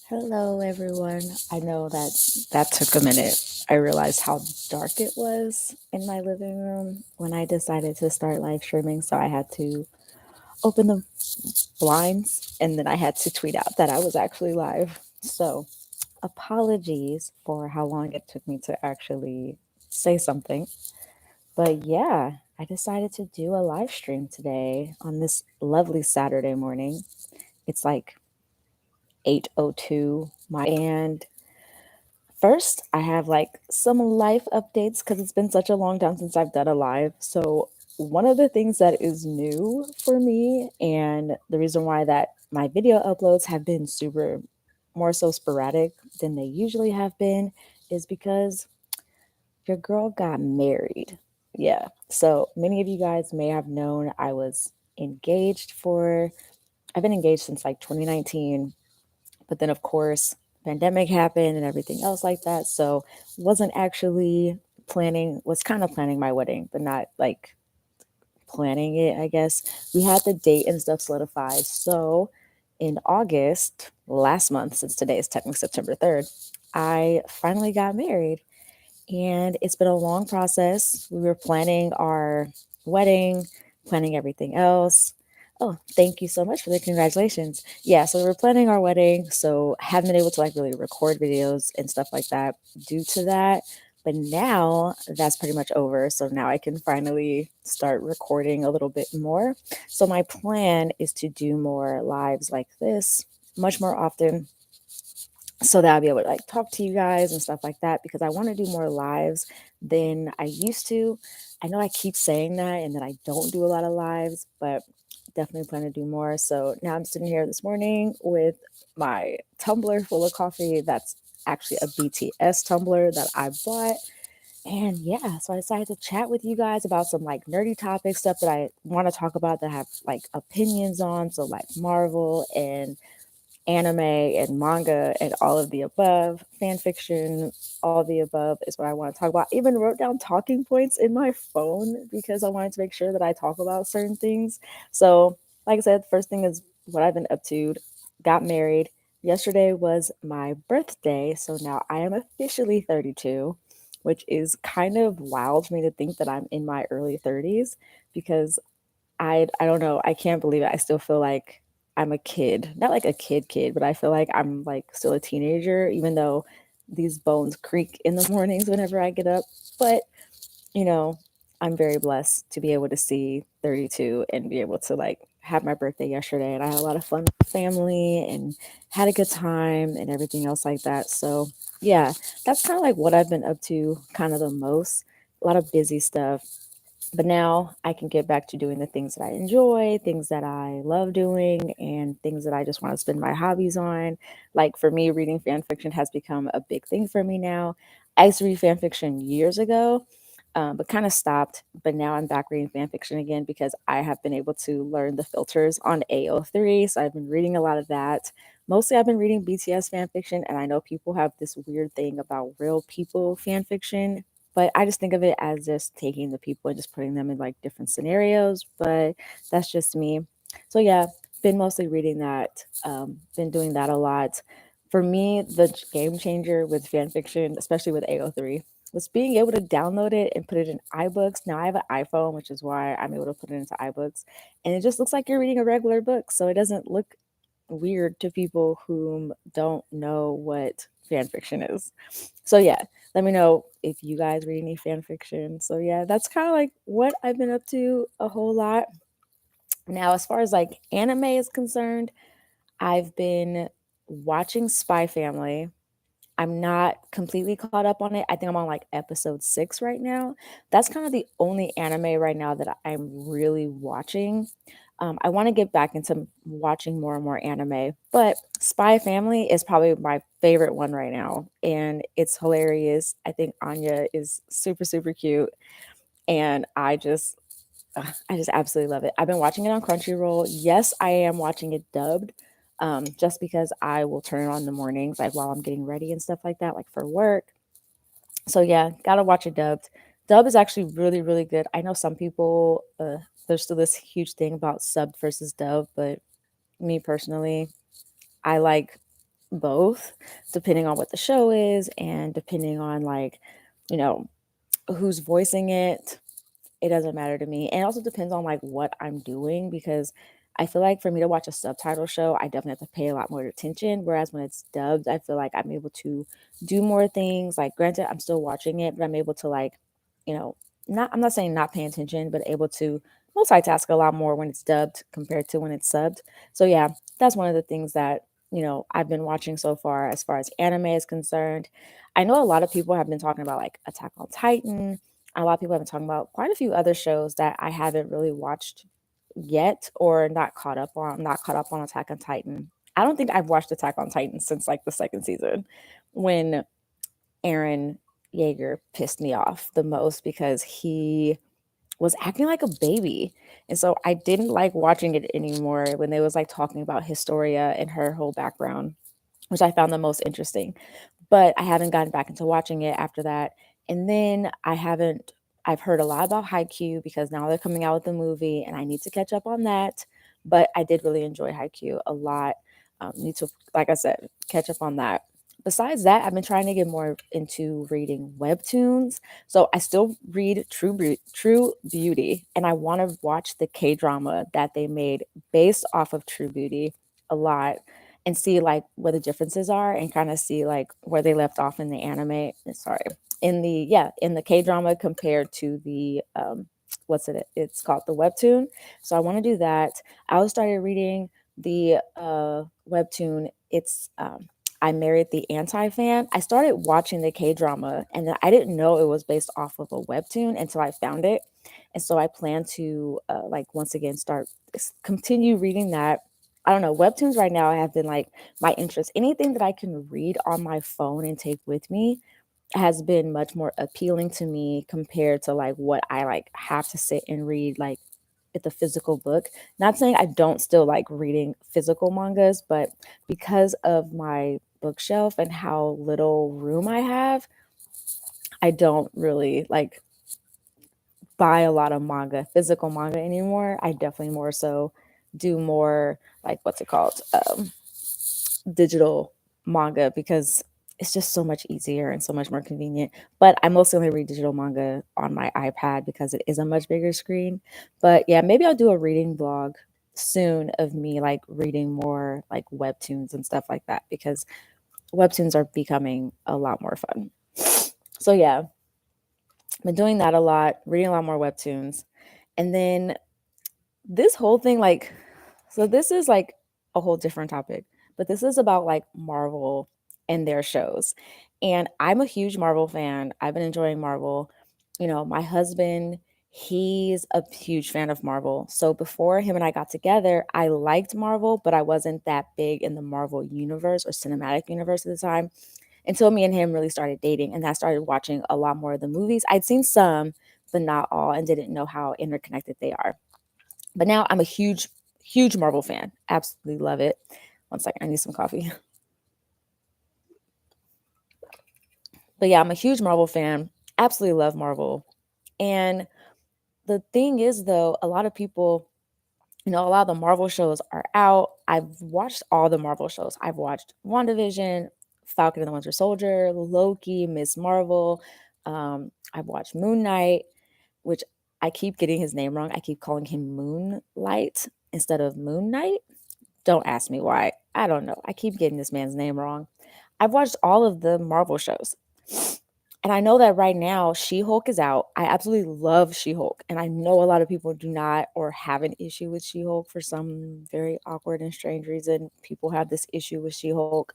Hello, everyone. I know that took a minute. I realized how dark it was in my living room when I decided to start live streaming. So I had to open the blinds and then I had to tweet out that I was actually live. So apologies for how long it took me to actually say something. But yeah, I decided to do a live stream today on this lovely Saturday morning. It's like 8:02 my and first, I have like some life updates because it's been such a long time since I've done a live. So, one of the things that is new for me, and the reason why that my video uploads have been super more so sporadic than they usually have been, is because your girl got married. Yeah. So, many of you guys may have known I was engaged for, I've been engaged since like 2019, but then of course pandemic happened and everything else like that, so wasn't actually planning, was kind of planning my wedding but not like planning it, I guess. We had the date and stuff solidified, so in August last month, since today is technically September 3rd, I finally got married. And it's been a long process. We were planning our wedding, planning everything else. Oh, thank you so much for the congratulations. Yeah, so we were planning our wedding, so haven't been able to like really record videos and stuff like that due to that. But now that's pretty much over. So now I can finally start recording a little bit more. So my plan is to do more lives like this much more often so that I'll be able to like talk to you guys and stuff like that, because I want to do more lives than I used to. I know I keep saying that and that I don't do a lot of lives, but definitely plan to do more. So now I'm sitting here this morning with my tumbler full of coffee. That's actually a BTS tumbler that I bought. And yeah, so I decided to chat with you guys about some like nerdy topics, stuff that I want to talk about that I have like opinions on. So like Marvel and anime and manga and all of the above, fan fiction, all the above is what I want to talk about. I even wrote down talking points in my phone because I wanted to make sure that I talk about certain things. So, like I said, first thing is what I've been up to. Got married. Yesterday was my birthday, so now I am officially 32, which is kind of wild for me to think that I'm in my early 30s because I don't know. I can't believe it. I still feel like I'm a kid. Not like a kid, but I feel like I'm like still a teenager, even though these bones creak in the mornings whenever I get up. But, you know, I'm very blessed to be able to see 32 and be able to like have my birthday yesterday. And I had a lot of fun with family and had a good time and everything else like that. So, yeah, that's kind of like what I've been up to kind of the most. A lot of busy stuff, but now I can get back to doing the things that I enjoy, things that I love doing, and things that I just want to spend my hobbies on. Like for me, reading fan fiction has become a big thing for me now. I used to read fan fiction years ago, but kind of stopped. But now I'm back reading fan fiction again because I have been able to learn the filters on AO3. So I've been reading a lot of that. Mostly I've been reading BTS fan fiction, and I know people have this weird thing about real people fan fiction, but I just think of it as just taking the people and just putting them in like different scenarios. But that's just me. So yeah, been mostly reading that. Been doing that a lot. For me, the game changer with fan fiction, especially with AO3, was being able to download it and put it in iBooks. Now I have an iPhone, which is why I'm able to put it into iBooks, and it just looks like you're reading a regular book. So it doesn't look weird to people who don't know what fan fiction is. So yeah, let me know if you guys read any fan fiction. So yeah, that's kind of like what I've been up to a whole lot. Now, as far as like anime is concerned, I've been watching Spy Family. I'm not completely caught up on it. I think I'm on like episode 6 right now. That's kind of the only anime right now that I'm really watching. I want to get back into watching more and more anime, but Spy Family is probably my favorite one right now, and it's hilarious. I think Anya is super super cute, and I just absolutely love it. I've been watching it on Crunchyroll. Yes, I am watching it dubbed, just because I will turn it on in the mornings, like while I'm getting ready and stuff like that, like for work. So yeah, gotta watch it dubbed. Dub is actually really, really good. I know some people, there's still this huge thing about sub versus dub, but me personally, I like both, depending on what the show is and depending on like, you know, who's voicing it. It doesn't matter to me. And it also depends on like what I'm doing because I feel like for me to watch a subtitle show, I definitely have to pay a lot more attention. Whereas when it's dubbed, I feel like I'm able to do more things. Like granted, I'm still watching it, but I'm able to like, you know, not I'm not saying not paying attention, but able to multitask a lot more when it's dubbed compared to when it's subbed. So yeah, that's one of the things that, I've been watching so far as anime is concerned. I know a lot of people have been talking about like Attack on Titan. A lot of people have been talking about quite a few other shows that I haven't really watched yet or not caught up on. I'm not caught up on Attack on Titan. I don't think I've watched Attack on Titan since like the second season when Aaron Yeager pissed me off the most because he was acting like a baby. And so I didn't like watching it anymore when they was like talking about Historia and her whole background, which I found the most interesting, but I haven't gotten back into watching it after that. And then I've heard a lot about Haikyuu because now they're coming out with the movie and I need to catch up on that. But I did really enjoy Haikyuu a lot. Need to, like I said, catch up on that. Besides that, I've been trying to get more into reading webtoons. So I still read True Beauty, and I want to watch the K drama that they made based off of True Beauty a lot and see like what the differences are and kind of see like where they left off in the anime. Sorry, in the K drama compared to the what's it? It's called the webtoon. So I want to do that. I also started reading the webtoon. It's I Married the Anti Fan. I started watching the K drama and then I didn't know it was based off of a webtoon until I found it. And so I plan to like once again continue reading that. I don't know. Webtoons right now have been like my interest. Anything that I can read on my phone and take with me has been much more appealing to me compared to like what I like have to sit and read like at the physical book. Not saying I don't still like reading physical mangas, but because of my bookshelf and how little room I have, I don't really like buy a lot of manga, physical manga anymore. I definitely more so do more like what's it called? Digital manga because it's just so much easier and so much more convenient. But I mostly only read digital manga on my iPad because it is a much bigger screen. But yeah, maybe I'll do a reading blog soon of me like reading more like webtoons and stuff like that because webtoons are becoming a lot more fun. So yeah, been doing that a lot, reading a lot more webtoons. And then this whole thing like so this is like a whole different topic, but this is about like Marvel and their shows. And I'm a huge Marvel fan. I've been enjoying Marvel. My husband, he's a huge fan of Marvel. So before him and I got together, I liked Marvel, but I wasn't that big in the Marvel universe or cinematic universe at the time until me and him really started dating and I started watching a lot more of the movies. I'd seen some, but not all, and didn't know how interconnected they are. But now I'm a huge, huge Marvel fan. Absolutely love it. One second, I need some coffee. But yeah, I'm a huge Marvel fan. Absolutely love Marvel. And the thing is, though, a lot of people, a lot of the Marvel shows are out. I've watched all the Marvel shows. I've watched WandaVision, Falcon and the Winter Soldier, Loki, Miss Marvel. I've watched Moon Knight, which I keep getting his name wrong. I keep calling him Moonlight instead of Moon Knight. Don't ask me why. I don't know. I keep getting this man's name wrong. I've watched all of the Marvel shows. And I know that right now She-Hulk is out. I absolutely love She-Hulk. And I know a lot of people do not or have an issue with She-Hulk for some very awkward and strange reason. People have this issue with She-Hulk.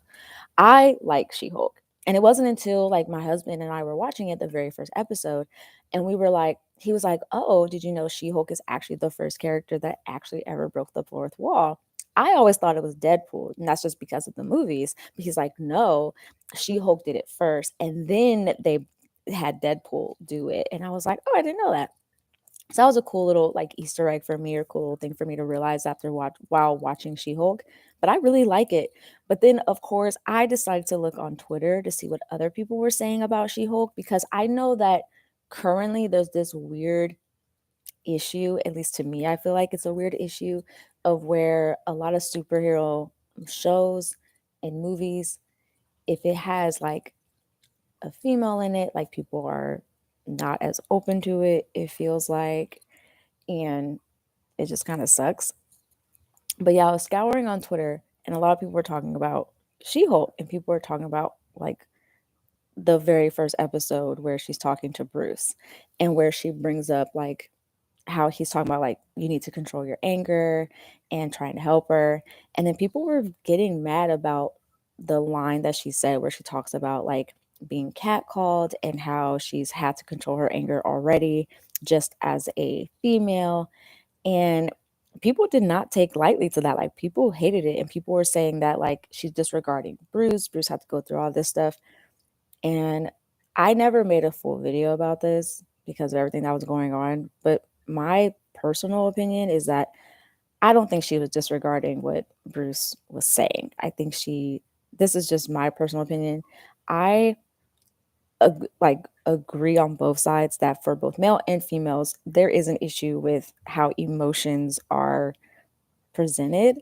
I like She-Hulk. And it wasn't until like my husband and I were watching it the very first episode and we were like he was like, "Oh, did you know She-Hulk is actually the first character that actually ever broke the fourth wall?" I always thought it was Deadpool, and that's just because of the movies. But he's like, "No, She-Hulk did it first, and then they had Deadpool do it." And I was like, "Oh, I didn't know that." So that was a cool little like Easter egg for me or cool thing for me to realize while watching She-Hulk. But I really like it. But then of course I decided to look on Twitter to see what other people were saying about She-Hulk because I know that currently there's this weird issue, at least to me, I feel like it's a weird issue of where a lot of superhero shows in movies, if it has like a female in it, like people are not as open to it, it feels like, and it just kind of sucks. But yeah, I was scouring on Twitter and a lot of people were talking about She-Hulk and people were talking about like the very first episode where she's talking to Bruce and where she brings up like how he's talking about like you need to control your anger and trying to help her. And then people were getting mad about the line that she said where she talks about like being catcalled and how she's had to control her anger already just as a female. And people did not take lightly to that. Like people hated it and people were saying that like she's disregarding Bruce. Bruce had to go through all this stuff. And I never made a full video about this because of everything that was going on. But my personal opinion is that I don't think she was disregarding what Bruce was saying. I think this is just my personal opinion. I agree on both sides that for both male and females, there is an issue with how emotions are presented,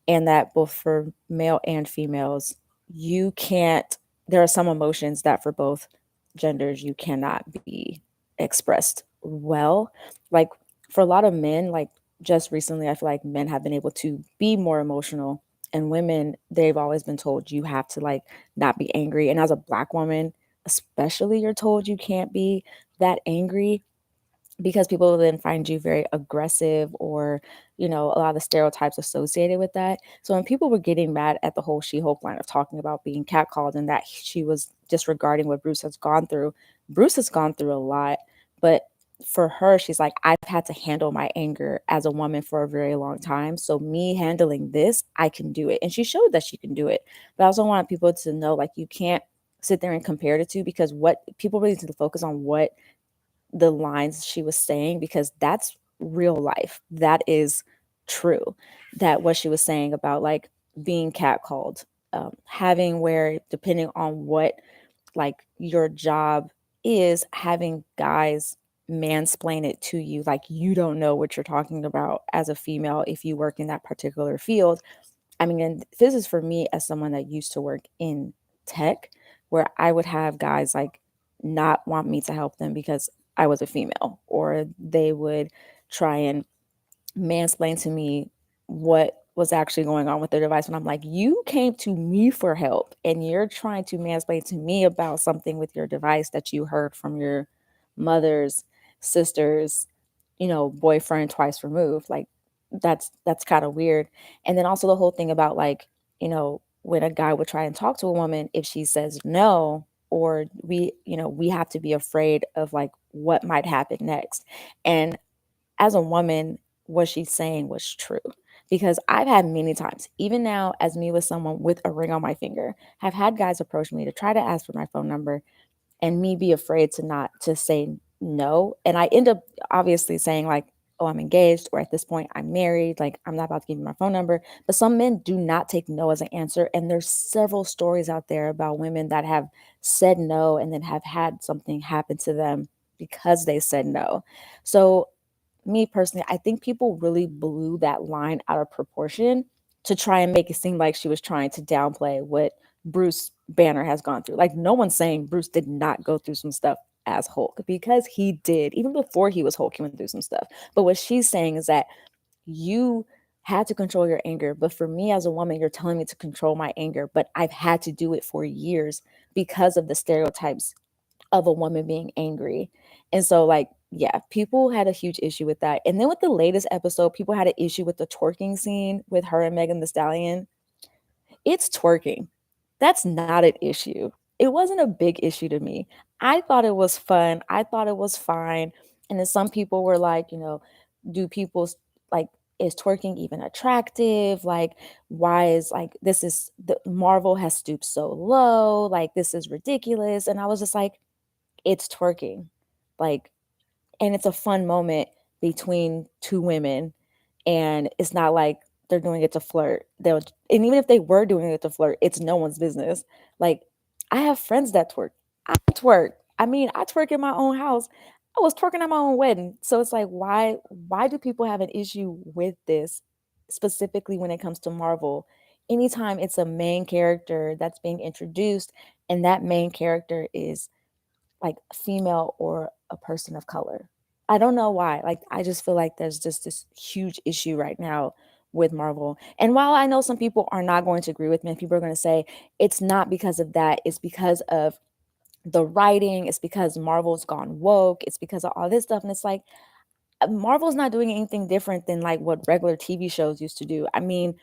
and that both for male and females, you can't, there are some emotions that for both genders you cannot be expressed well. Like for a lot of men, like just recently, I feel like men have been able to be more emotional, and women, they've always been told you have to like not be angry. And as a Black woman, especially, you're told you can't be that angry because people will then find you very aggressive or, a lot of the stereotypes associated with that. So when people were getting mad at the whole She-Hulk line of talking about being catcalled and that she was disregarding what Bruce has gone through a lot. But for her, she's like, I've had to handle my anger as a woman for a very long time. So me handling this, I can do it. And she showed that she can do it. But I also want people to know, like, you can't sit there and compare the two, because what people really need to focus on what the lines she was saying, because that's real life. That is true. That what she was saying about like being catcalled, having where depending on what like your job is, having guys mansplain it to you, like you don't know what you're talking about as a female if you work in that particular field. I mean, and this is for me as someone that used to work in tech, where I would have guys like not want me to help them because I was a female, or they would try and mansplain to me what was actually going on with their device. When I'm like, you came to me for help and you're trying to mansplain to me about something with your device that you heard from your mother's sister's, boyfriend twice removed. Like that's kind of weird. And then also the whole thing about like, when a guy would try and talk to a woman, if she says no, or we have to be afraid of like what might happen next. And as a woman, what she's saying was true, because I've had many times, even now as me with someone with a ring on my finger, have had guys approach me to try to ask for my phone number and me be afraid to not to say no. And I end up obviously saying like, oh, I'm engaged, or at this point I'm married, like I'm not about to give you my phone number. But some men do not take no as an answer. And there's several stories out there about women that have said no and then have had something happen to them because they said no. So me personally, I think people really blew that line out of proportion to try and make it seem like she was trying to downplay what Bruce Banner has gone through. Like, no one's saying Bruce did not go through some stuff as Hulk, because he did. Even before he was Hulk, he went through some stuff. But what she's saying is that you had to control your anger. But for me as a woman, you're telling me to control my anger, but I've had to do it for years because of the stereotypes of a woman being angry. And so, like, yeah, people had a huge issue with that. And then with the latest episode, people had an issue with the twerking scene with her and Megan Thee Stallion. It's twerking. That's not an issue. It wasn't a big issue to me. I thought it was fun. I thought it was fine. And then some people were like, do people like, is twerking even attractive? Like, why is like, this is the Marvel has stooped so low. Like, this is ridiculous. And I was just like, it's twerking. Like, and it's a fun moment between two women, and it's not like they're doing it to flirt. And even if they were doing it to flirt, it's no one's business. Like, I have friends that twerk. I twerk. I mean, I twerk in my own house. I was twerking at my own wedding. So it's like, why do people have an issue with this, specifically when it comes to Marvel? anytime it's a main character that's being introduced and that main character is like female or a person of color. I don't know why. Like I just feel like there's just this huge issue right now with Marvel. And while I know some people are not going to agree with me, people are going to say it's not because of that, it's because of the writing, it's because Marvel's gone woke, it's because of all this stuff. And it's like, Marvel's not doing anything different than like what regular TV shows used to do. I mean,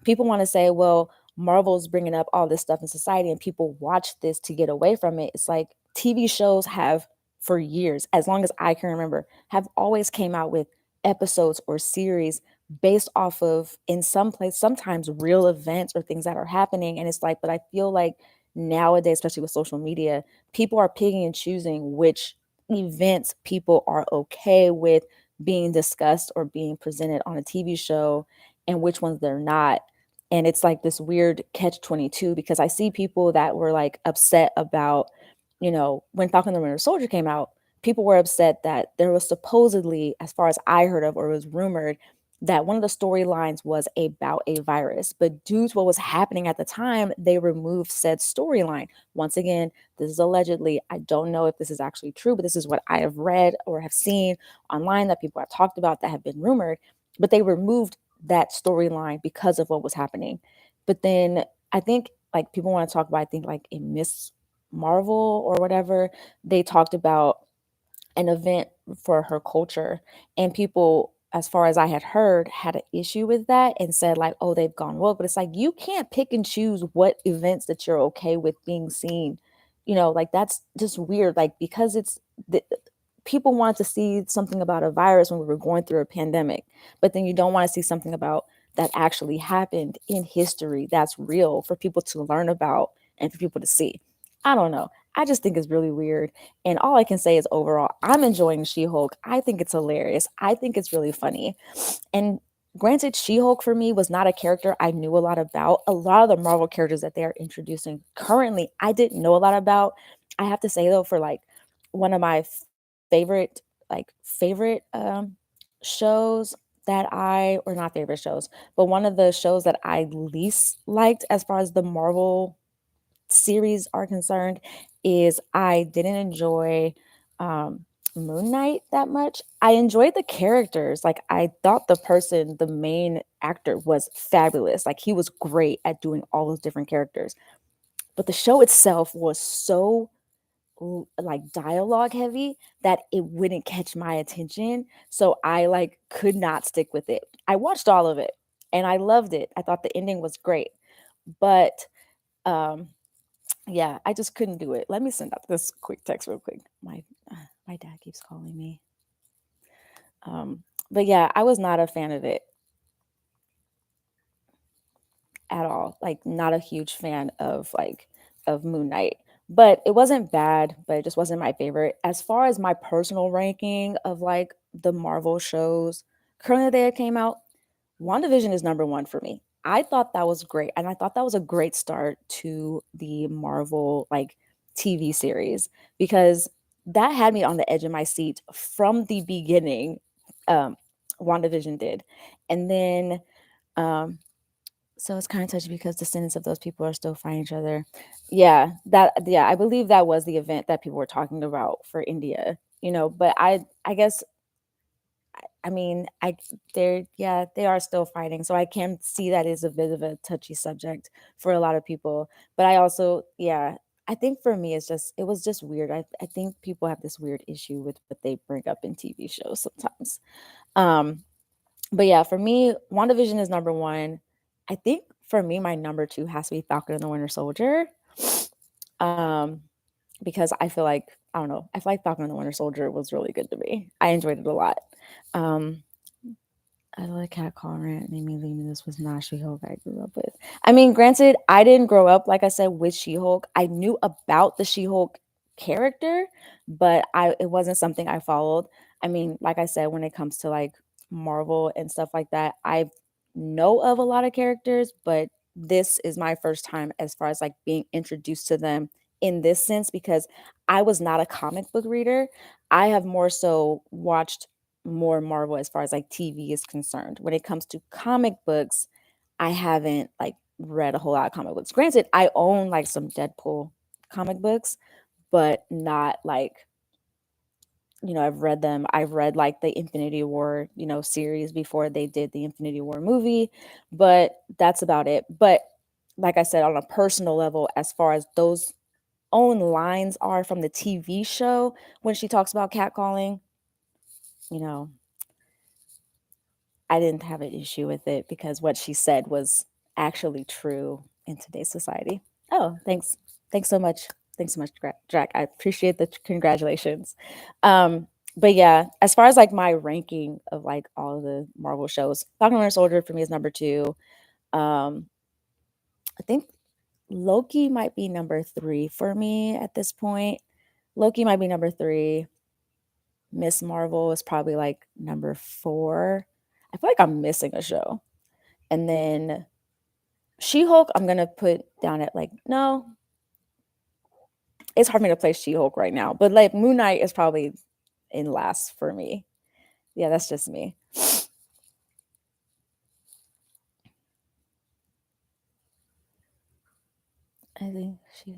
people want to say, well, Marvel's bringing up all this stuff in society and people watch this to get away from it. It's like TV shows have for years, as long as I can remember, have always came out with episodes or series based off of in some place sometimes real events or things that are happening. And it's like, but I feel like nowadays, especially with social media, people are picking and choosing which events people are okay with being discussed or being presented on a TV show and which ones they're not. And it's like this weird catch 22 because I see people that were like upset about, when Falcon the Winter Soldier came out, people were upset that there was supposedly, as far as I heard of or was rumored, that one of the storylines was about a virus. But due to what was happening at the time, they removed said storyline. Once again, this is allegedly. I don't know if this is actually true, but this is what I have read or have seen online that people have talked about that have been rumored. But they removed that storyline because of what was happening. But then I think like people want to talk about, I think like in Miss Marvel or whatever, they talked about an event for her culture, and people, as far as I had heard, had an issue with that and said like, oh, they've gone woke. But it's like you can't pick and choose what events that you're okay with being seen, like that's just weird. Like because it's the, people wanted to see something about a virus when we were going through a pandemic, but then you don't want to see something about that actually happened in history that's real for people to learn about and for people to see. I don't know. I just think it's really weird. And all I can say is overall, I'm enjoying She-Hulk. I think it's hilarious. I think it's really funny. And granted, She-Hulk for me was not a character I knew a lot about. A lot of the Marvel characters that they are introducing currently, I didn't know a lot about. I have to say though, for like one of my favorite, shows that or not favorite shows, but one of the shows that I least liked as far as the Marvel series are concerned is I didn't enjoy um Moon Knight that much. I enjoyed the characters. Like I thought the main actor was fabulous. Like he was great at doing all those different characters. But the show itself was so like dialogue heavy that it wouldn't catch my attention. So I like could not stick with it. I watched all of it and I loved it. I thought the ending was great. But um yeah, I just couldn't do it. Let me send out this quick text real quick. My dad keeps calling me. But yeah, I was not a fan of it at all. Like not a huge fan of Moon Knight. But it wasn't bad, but it just wasn't my favorite. As far as my personal ranking of like the Marvel shows currently that came out, WandaVision is number one for me. I thought that was great. And I thought that was a great start to the Marvel like TV series because that had me on the edge of my seat from the beginning. Um, WandaVision did. And then so it's kind of touchy because descendants of those people are still fighting each other. Yeah, I believe that was the event that people were talking about for India, but I guess I mean, they are still fighting. So I can see that is a bit of a touchy subject for a lot of people. But I also, yeah, I think for me, it was just weird. I think people have this weird issue with what they bring up in TV shows sometimes. Um, but yeah, for me, WandaVision is number one. I think for me, my number two has to be Falcon and the Winter Soldier. Um, because I feel like, I don't know, I feel like Falcon and the Winter Soldier was really good to me. I enjoyed it a lot. Um, I like cat call rant made me leave me. This was not She-Hulk I grew up with. I mean, granted, I didn't grow up, like I said, with She-Hulk. I knew about the She-Hulk character, but it wasn't something I followed. I mean, like I said, when it comes to like Marvel and stuff like that, I know of a lot of characters, but this is my first time as far as like being introduced to them in this sense because I was not a comic book reader. I have more so watched more Marvel as far as like TV is concerned. When it comes to comic books, I haven't like read a whole lot of comic books. Granted, I own like some Deadpool comic books, but not like, I've read them. I've read like the Infinity War, series before they did the Infinity War movie, but that's about it. But like I said, on a personal level, as far as those own lines are from the TV show when she talks about catcalling, you know, I didn't have an issue with it because what she said was actually true in today's society. Oh, thanks. Thanks so much. Thanks so much, Jack. I appreciate the congratulations. But yeah, as far as like my ranking of like all of the Marvel shows, Falcon and Winter Soldier for me is number two. Um, I think Loki might be number three for me at this point. Loki might be number three. Miss Marvel is probably like number four. I feel like I'm missing a show. And then She-Hulk, I'm gonna put down at like, no, it's hard for me to place She-Hulk right now, but like Moon Knight is probably in last for me. Yeah, that's just me. I think she.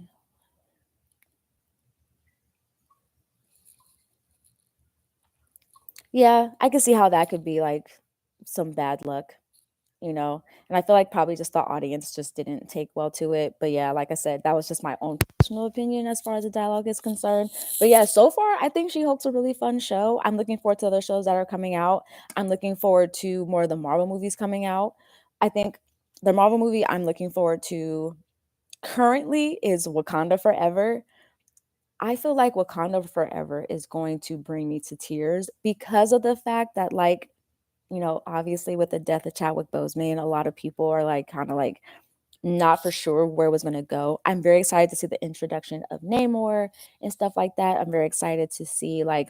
Yeah, I can see how that could be like some bad luck. And I feel like probably just the audience just didn't take well to it. But yeah, like I said, that was just my own personal opinion as far as the dialogue is concerned. But yeah, so far I think She-Hulk's a really fun show. I'm looking forward to other shows that are coming out. I'm looking forward to more of the Marvel movies coming out. I think the Marvel movie I'm looking forward to currently is Wakanda Forever. I feel like Wakanda Forever is going to bring me to tears because of the fact that obviously with the death of Chadwick Boseman, a lot of people are like kind of like not for sure where it was going to go. I'm very excited to see the introduction of Namor and stuff like that. I'm very excited to see like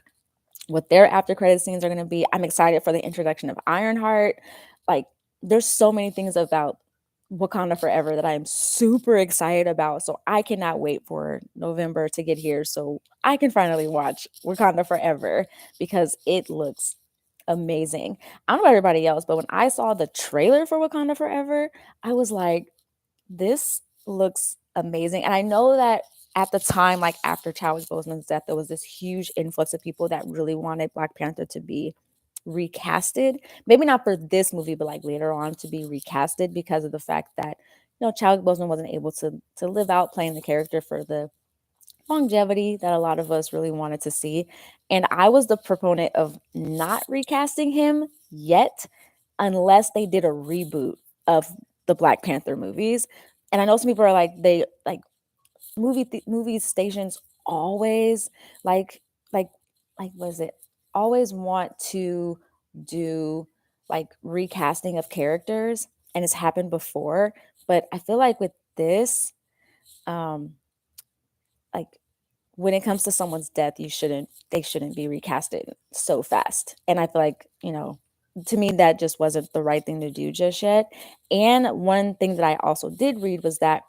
what their after credit scenes are going to be. I'm excited for the introduction of Ironheart. Like there's so many things about Wakanda Forever that I am super excited about. So I cannot wait for November to get here so I can finally watch Wakanda Forever because it looks amazing. I don't know about everybody else, but when I saw the trailer for Wakanda Forever, I was like, this looks amazing. And I know that at the time, like after Chadwick Boseman's death, there was this huge influx of people that really wanted Black Panther to be recasted. Maybe not for this movie, but like later on to be recasted because of the fact that Chadwick Boseman wasn't able to live out playing the character for the longevity that a lot of us really wanted to see. And I was the proponent of not recasting him yet, unless they did a reboot of the Black Panther movies. And I know some people are like, they like movie stations always like like what is it? Always want to do like recasting of characters, and it's happened before. But I feel like with this, um, like when it comes to someone's death, they shouldn't be recasted so fast. And I feel like, to me that just wasn't the right thing to do just yet. And one thing that I also did read was that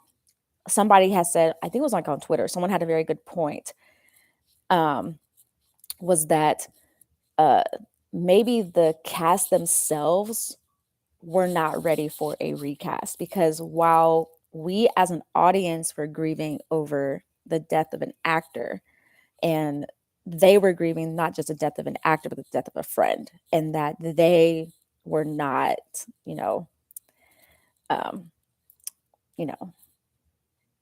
somebody has said, I think it was like on Twitter, someone had a very good point. Was that uh maybe the cast themselves were not ready for a recast because while we as an audience were grieving over the death of an actor, and they were grieving not just the death of an actor but the death of a friend, and that they were not um you know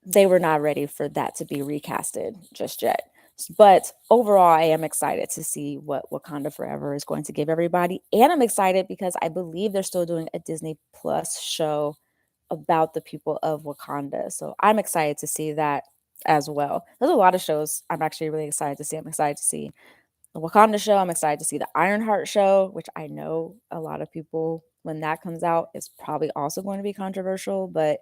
they were not ready for that to be recasted just yet. But overall, I am excited to see what Wakanda Forever is going to give everybody, and I'm excited because I believe they're still doing a Disney Plus show about the people of Wakanda, so I'm excited to see that as well. There's a lot of shows I'm actually really excited to see. I'm excited to see the Wakanda show. I'm excited to see the Ironheart show, which I know a lot of people, when that comes out, is probably also going to be controversial. But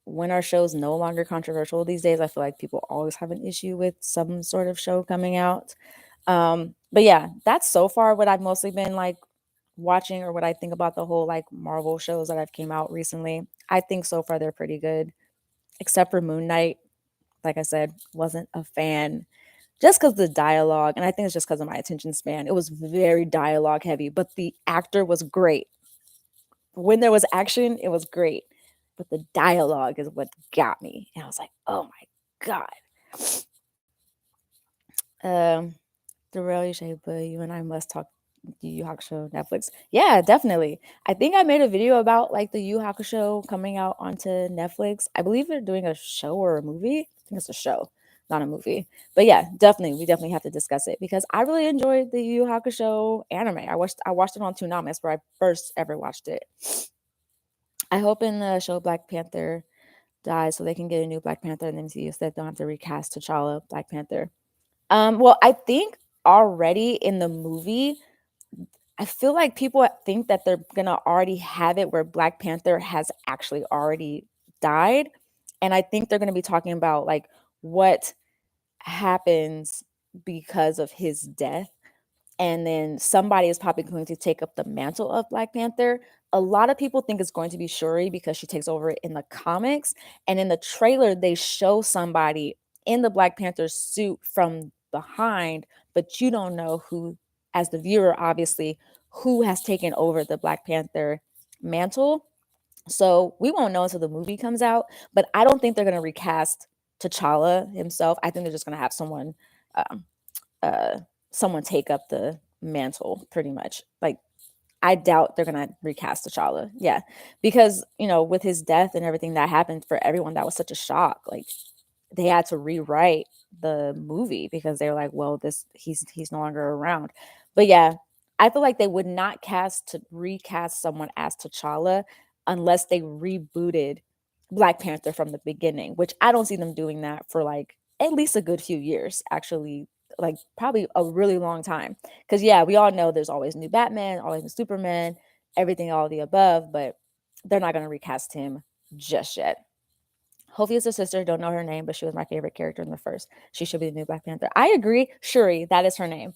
when our show's no longer controversial these days, I feel like people always have an issue with some sort of show coming out. But yeah, that's so far what I've mostly been like watching, or what I think about the whole like Marvel shows that have came out recently. I think so far they're pretty good, except for Moon Knight. Like I said, wasn't a fan just because the dialogue, and I think it's just because of my attention span. It was very dialogue heavy, but the actor was great. When there was action, it was great. but the dialogue is what got me. And I was like, oh my God. Um, Darrell, you Shay, but you and I must talk Yu Yu Hakusho Netflix. Yeah, definitely. I think I made a video about like the Yu Yu Hakusho coming out onto Netflix. I believe they're doing a show or a movie. I think it's a show, not a movie. But yeah, definitely, we definitely have to discuss it because I really enjoyed the Yu Yu Hakusho anime. I watched it on Toonami. That's where I first ever watched it. I hope in the show Black Panther dies so they can get a new Black Panther in the MCU so they don't have to recast T'Challa Black Panther. Well, I think already in the movie, I feel like people think that they're gonna already have it where Black Panther has actually already died. And I think they're gonna be talking about like what happens because of his death, and then somebody is probably going to take up the mantle of Black Panther. A lot of people think it's going to be Shuri because she takes over it in the comics. And in the trailer, they show somebody in the Black Panther suit from behind, but you don't know who, as the viewer, obviously, who has taken over the Black Panther mantle. So we won't know until the movie comes out, but I don't think they're going to recast T'Challa himself. I think they're just going to have um, uh, someone take up the mantle pretty much. Like, I doubt they're gonna recast T'Challa. Yeah, because with his death and everything that happened for everyone, that was such a shock. Like, they had to rewrite the movie because they were like, well, this he's no longer around. But yeah, I feel like they would not recast someone as T'Challa unless they rebooted Black Panther from the beginning, which I don't see them doing that for like at least a good few years, actually, like probably a really long time. Because yeah, we all know there's always new Batman, always new Superman, everything, all the above, but they're not gonna recast him just yet. Hopefully, it's a sister. Don't know her name, but she was my favorite character in the first. She should be the new Black Panther. I agree. Shuri, that is her name.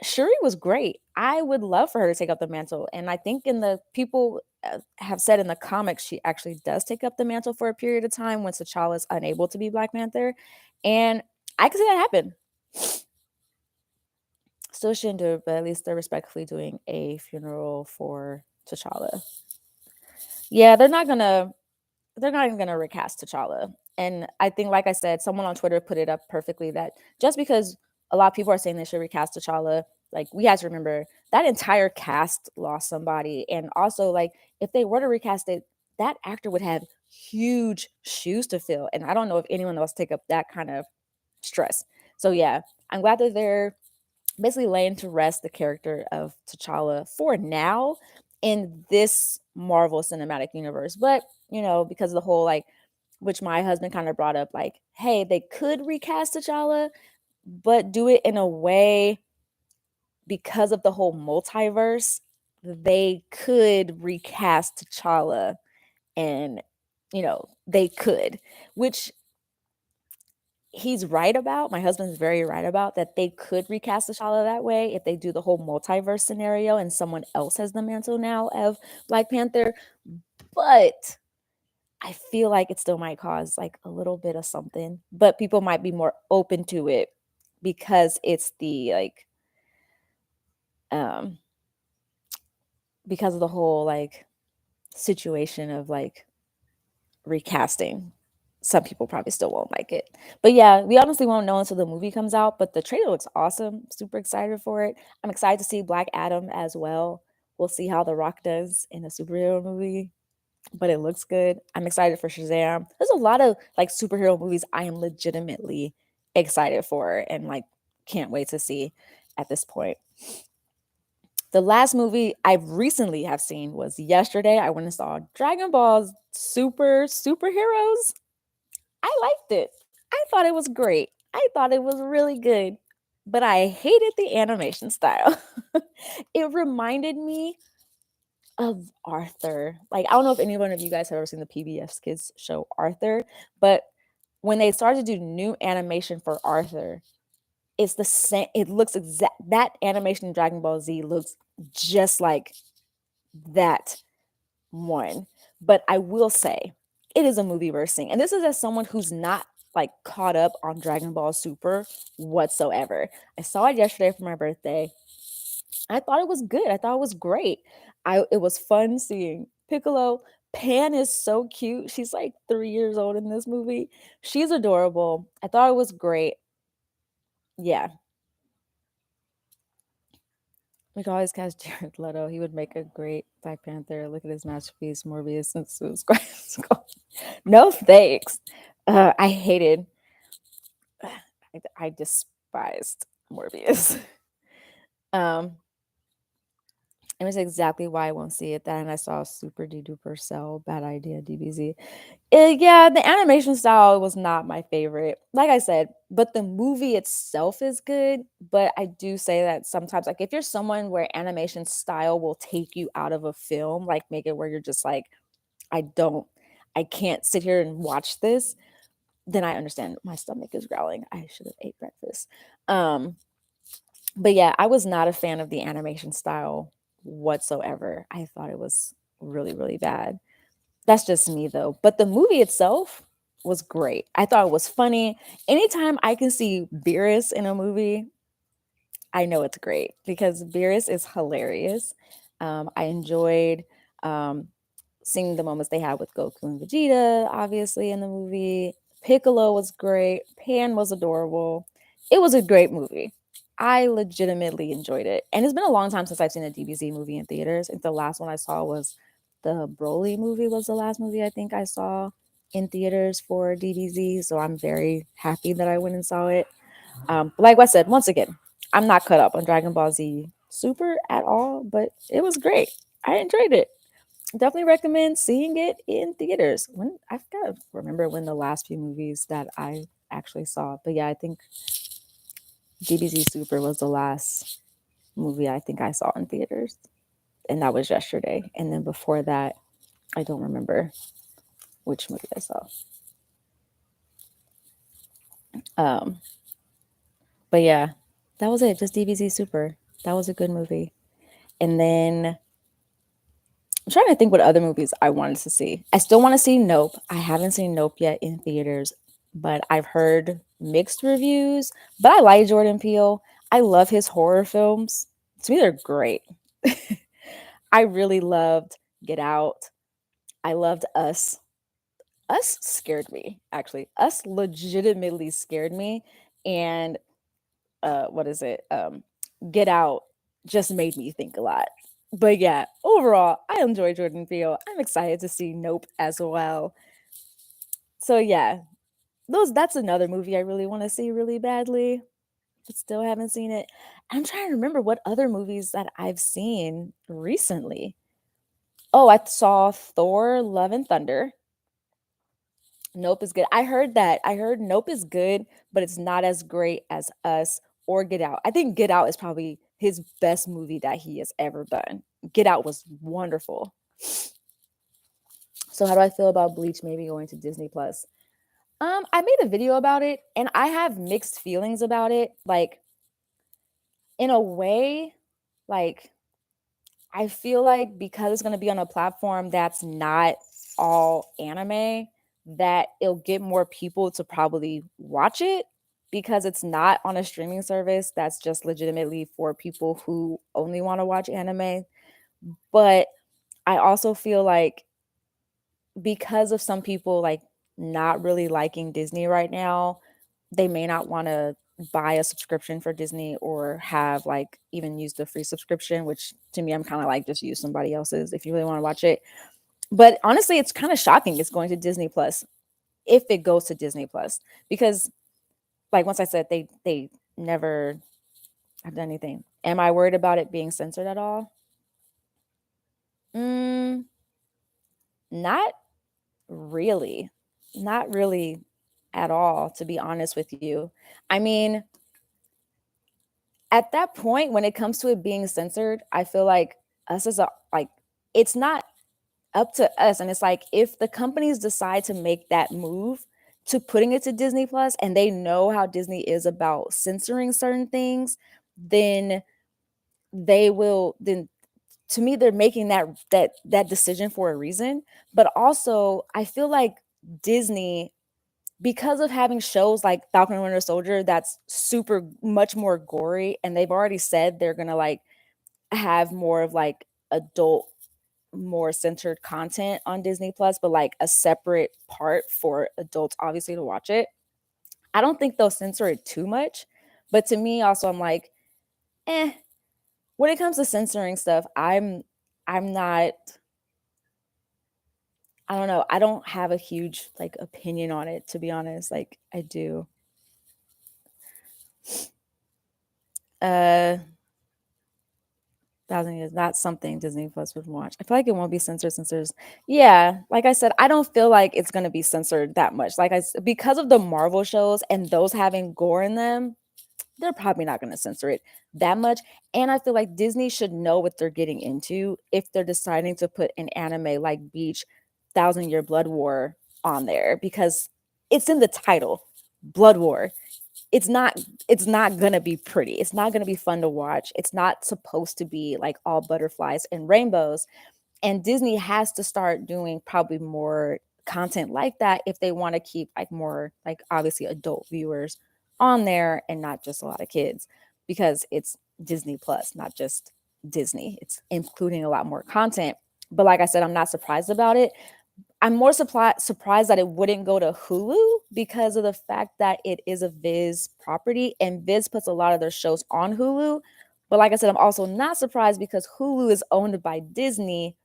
Shuri was great. I would love for her to take up the mantle. And I think in the people have said in the comics, she actually does take up the mantle for a period of time when T'Challa is unable to be Black Panther. And I can see that happen. Still shouldn't do it, but at least they're respectfully doing a funeral for T'Challa. Yeah, they're not even gonna recast T'Challa. And I think, like I said, someone on Twitter put it up perfectly that just because a lot of people are saying they should recast T'Challa, like we have to remember that entire cast lost somebody. And also, like, if they were to recast it, that actor would have huge shoes to fill. And I don't know if anyone else take up that kind of stress. So yeah, I'm glad that they're basically laying to rest the character of T'Challa for now in this Marvel Cinematic Universe. But, because of the whole, like, which my husband kind of brought up, like, hey, they could recast T'Challa, but do it in a way because of the whole multiverse. They could recast T'Challa and, they could, which he's right about. My husband's very right about that they could recast T'Challa that way if they do the whole multiverse scenario and someone else has the mantle now of Black Panther. But I feel like it still might cause like a little bit of something, but people might be more open to it because it's the like um because of the whole like situation of like recasting. Some people probably still won't like it. But yeah, we honestly won't know until the movie comes out. But the trailer looks awesome. Super excited for it. I'm excited to see Black Adam as well. We'll see how The Rock does in a superhero movie, but it looks good. I'm excited for Shazam. There's a lot of like superhero movies I am legitimately excited for and like can't wait to see at this point. The last movie I recently have seen was yesterday. I went and saw Dragon Ball's Superheroes. I liked it. I thought it was great. I thought it was really good, but I hated the animation style. It reminded me of Arthur. Like, I don't know if any one of you guys have ever seen the PBS Kids show Arthur, but when they started to do new animation for Arthur, it's the same. It looks exact. That animation in Dragon Ball Z looks just like that one. But I will say it is a movie worth seeing. And this is as someone who's not like caught up on Dragon Ball Super whatsoever. I saw it yesterday for my birthday. I thought it was good. I thought it was great. It was fun seeing Piccolo, Pan is so cute. She's like 3 years old in this movie. She's adorable. I thought it was great. Yeah. We could always cast Jared Leto. He would make a great Black Panther. Look at his masterpiece, Morbius and Suicide Squad. No thanks. I hated. I despised Morbius. Um, it was exactly why I won't see it. Then I saw Super De Duper Cell. Bad idea, DBZ. Yeah, the animation style was not my favorite. Like I said, but the movie itself is good. But I do say that sometimes, like if you're someone where animation style will take you out of a film, like make it where you're just like, I don't, I can't sit here and watch this, then I understand my stomach is growling. I should have ate breakfast. Um, but yeah, I was not a fan of the animation style whatsoever. I thought it was really, really bad. That's just me though. But the movie itself was great. I thought it was funny. Anytime I can see Beerus in a movie, I know it's great because Beerus is hilarious. I enjoyed um, seeing the moments they had with Goku and Vegeta, obviously, in the movie. Piccolo was great. Pan was adorable. It was a great movie. I legitimately enjoyed it. And it's been a long time since I've seen a DBZ movie in theaters. I think the last one I saw was the Broly movie was the last movie I think I saw in theaters for DBZ. So I'm very happy that I went and saw it. Like I said, once again, I'm not cut up on Dragon Ball Z Super at all, but it was great. I enjoyed it. Definitely recommend seeing it in theaters. When I've got to remember when the last few movies that I actually saw, but yeah, I think DBZ Super was the last movie I think I saw in theaters, and that was yesterday. And then before that, I don't remember which movie I saw. Um, but yeah, that was it. Just DBZ Super. That was a good movie. And then I'm trying to think what other movies I wanted to see. I still want to see Nope. I haven't seen Nope yet in theaters, but I've heard mixed reviews. But I like Jordan Peele. I love his horror films. To me, they're great. I really loved Get Out. I loved Us. Us scared me, actually. Us legitimately scared me. And what is it? Get Out just made me think a lot. But yeah, overall, I enjoy Jordan Peele. I'm excited to see Nope as well. So yeah, that's another movie I really want to see really badly, but still haven't seen it. I'm trying to remember what other movies that I've seen recently. Oh, I saw Thor: Love and Thunder. Nope is good. I heard that. I heard Nope is good, but it's not as great as Us or Get Out. I think Get Out is probably his best movie that he has ever done. Get Out was wonderful. So how do I feel about Bleach maybe going to Disney Plus? I made a video about it and I have mixed feelings about it. Like in a way, like I feel like because it's going to be on a platform that's not all anime, that it'll get more people to probably watch it because it's not on a streaming service that's just legitimately for people who only want to watch anime. But I also feel like because of some people like not really liking Disney right now, they may not want to buy a subscription for Disney or have like even use the free subscription, which to me I'm kind of like just use somebody else's if you really want to watch it. But honestly, it's kind of shocking it's going to Disney Plus if it goes to Disney Plus because like once I said they never have done anything. Am I worried about it being censored at all? Mm, not really. Not really at all, to be honest with you. I mean, at that point, when it comes to it being censored, I feel like us as a like it's not up to us. And it's like if the companies decide to make that move to putting it to Disney Plus and they know how Disney is about censoring certain things, then they will then to me they're making that decision for a reason. But also I feel like Disney because of having shows like Falcon and Winter Soldier that's super much more gory and they've already said they're gonna like have more of like adult more centered content on Disney Plus, but like a separate part for adults, obviously, to watch it. I don't think they'll censor it too much. But to me, also, I'm like, eh. When it comes to censoring stuff, I'm not. I don't know. I don't have a huge like opinion on it, to be honest. Like I do. Uh, Thousand Years, not something Disney Plus would watch. I feel like it won't be censored. Censors, yeah. Like I said, I don't feel like it's gonna be censored that much. Because of the Marvel shows and those having gore in them, they're probably not gonna censor it that much. And I feel like Disney should know what they're getting into if they're deciding to put an anime like Beach, Thousand Year Blood War on there because it's in the title, Blood War. It's not gonna be pretty. It's not gonna be fun to watch. It's not supposed to be like all butterflies and rainbows. And Disney has to start doing probably more content like that if they want to keep like more like obviously adult viewers on there and not just a lot of kids because it's Disney Plus, not just Disney. It's including a lot more content. But like I said, I'm not surprised about it. I'm more surprised that it wouldn't go to Hulu because of the fact that it is a Viz property and Viz puts a lot of their shows on Hulu. But like I said, I'm also not surprised because Hulu is owned by Disney.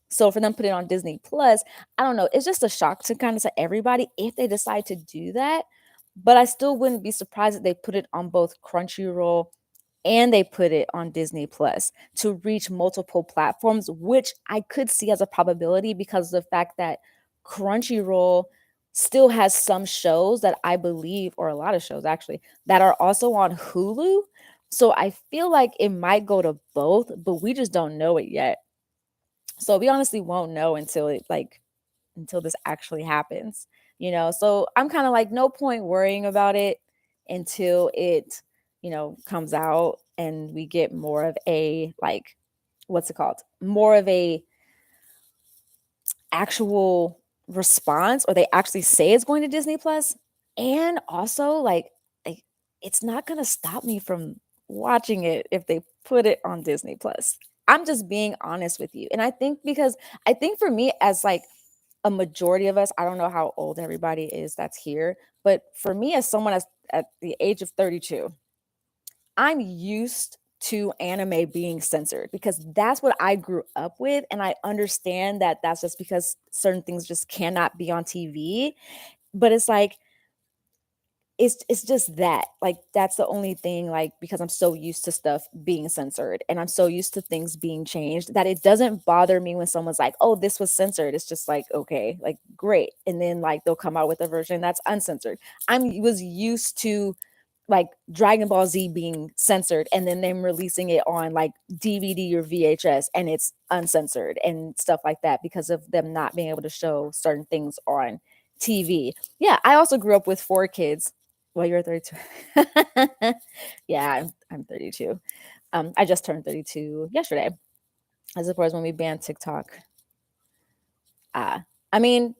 So for them to put it on Disney Plus, I don't know. It's just a shock to kind of to everybody if they decide to do that. But I still wouldn't be surprised if they put it on both Crunchyroll and they put it on Disney Plus to reach multiple platforms, which I could see as a probability because of the fact that Crunchyroll still has some shows that I believe, or a lot of shows actually, that are also on Hulu. So I feel like it might go to both, but we just don't know it yet. So we honestly won't know until this actually happens, you know? So I'm kind of like, no point worrying about it until it, comes out and we get more of a, like, what's it called? More of a actual response, or they actually say it's going to Disney Plus. And also, like it's not going to stop me from watching it if they put it on Disney Plus. I'm just being honest with you. And I think for me, as like a majority of us, I don't know how old everybody is that's here, but for me, as someone at the age of 32, I'm used to anime being censored because that's what I grew up with. And I understand that that's just because certain things just cannot be on TV. But it's like, it's just that, like, that's the only thing, like, because I'm so used to stuff being censored and I'm so used to things being changed that it doesn't bother me when someone's like, oh, this was censored. It's just like, okay, like, great. And then like they'll come out with a version that's uncensored. I was used to like Dragon Ball Z being censored and then them releasing it on like DVD or VHS and it's uncensored and stuff like that because of them not being able to show certain things on TV. Yeah, I also grew up with 4 kids. Well, you're 32. Yeah, I'm 32. I just turned 32 yesterday. As far as when we banned TikTok. I mean,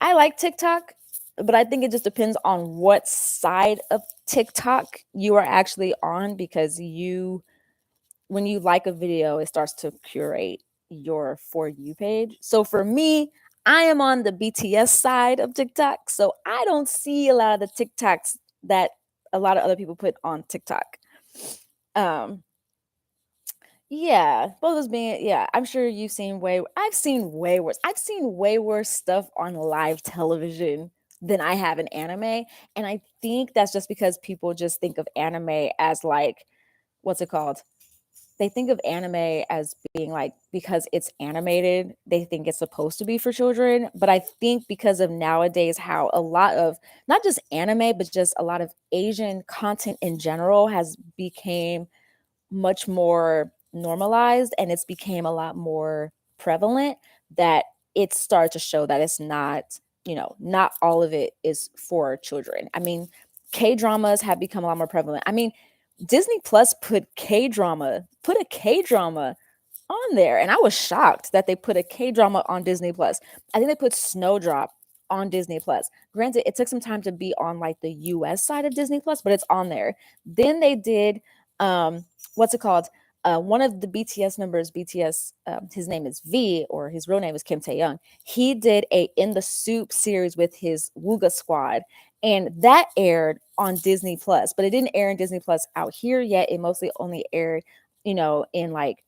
I like TikTok, but I think it just depends on what side of TikTok you are actually on because when you like a video, it starts to curate your For You page. So for me, I am on the BTS side of TikTok. So I don't see a lot of the TikToks that a lot of other people put on TikTok. Um, yeah, both of us being, yeah, I'm sure I've seen way worse. I've seen way worse stuff on live television than I have in anime. And I think that's just because people just think of anime as like, what's it called? They think of anime as being like, because it's animated, they think it's supposed to be for children. But I think because of nowadays how a lot of not just anime, but just a lot of Asian content in general has became much more normalized and it's became a lot more prevalent, that it started to show that it's not, not all of it is for children. I mean, K dramas have become a lot more prevalent. I mean, Disney Plus put a K drama on there, and I was shocked that they put a K drama on Disney Plus. I think they put Snowdrop on Disney Plus. Granted, it took some time to be on like the US side of Disney Plus, but it's on there. Then they did what's it called? one of the BTS members, BTS, his name is V, or his real name is Kim Tae-young. He did a In the Soup series with his Wooga squad, and that aired on Disney Plus, but it didn't air in Disney Plus out here yet. It mostly only aired, in like,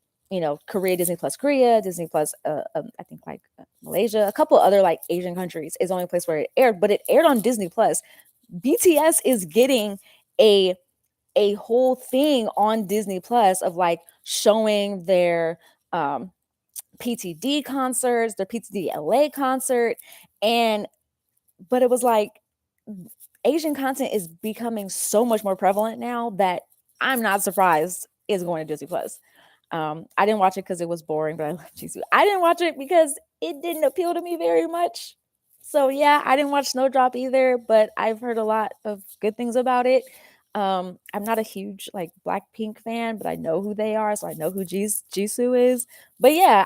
Korea, Disney Plus Korea, Disney Plus, I think like Malaysia, a couple other like Asian countries is the only place where it aired, but it aired on Disney Plus. BTS is getting a whole thing on Disney Plus of like showing their PTD concerts, their PTD LA concert, and but it was like Asian content is becoming so much more prevalent now that I'm not surprised it's going to Disney Plus. I didn't watch it because it was boring, but I love Jisoo. I didn't watch it because it didn't appeal to me very much. So yeah, I didn't watch Snowdrop either, but I've heard a lot of good things about it. I'm not a huge like Blackpink fan, but I know who they are, so I know who Jisoo is. But yeah.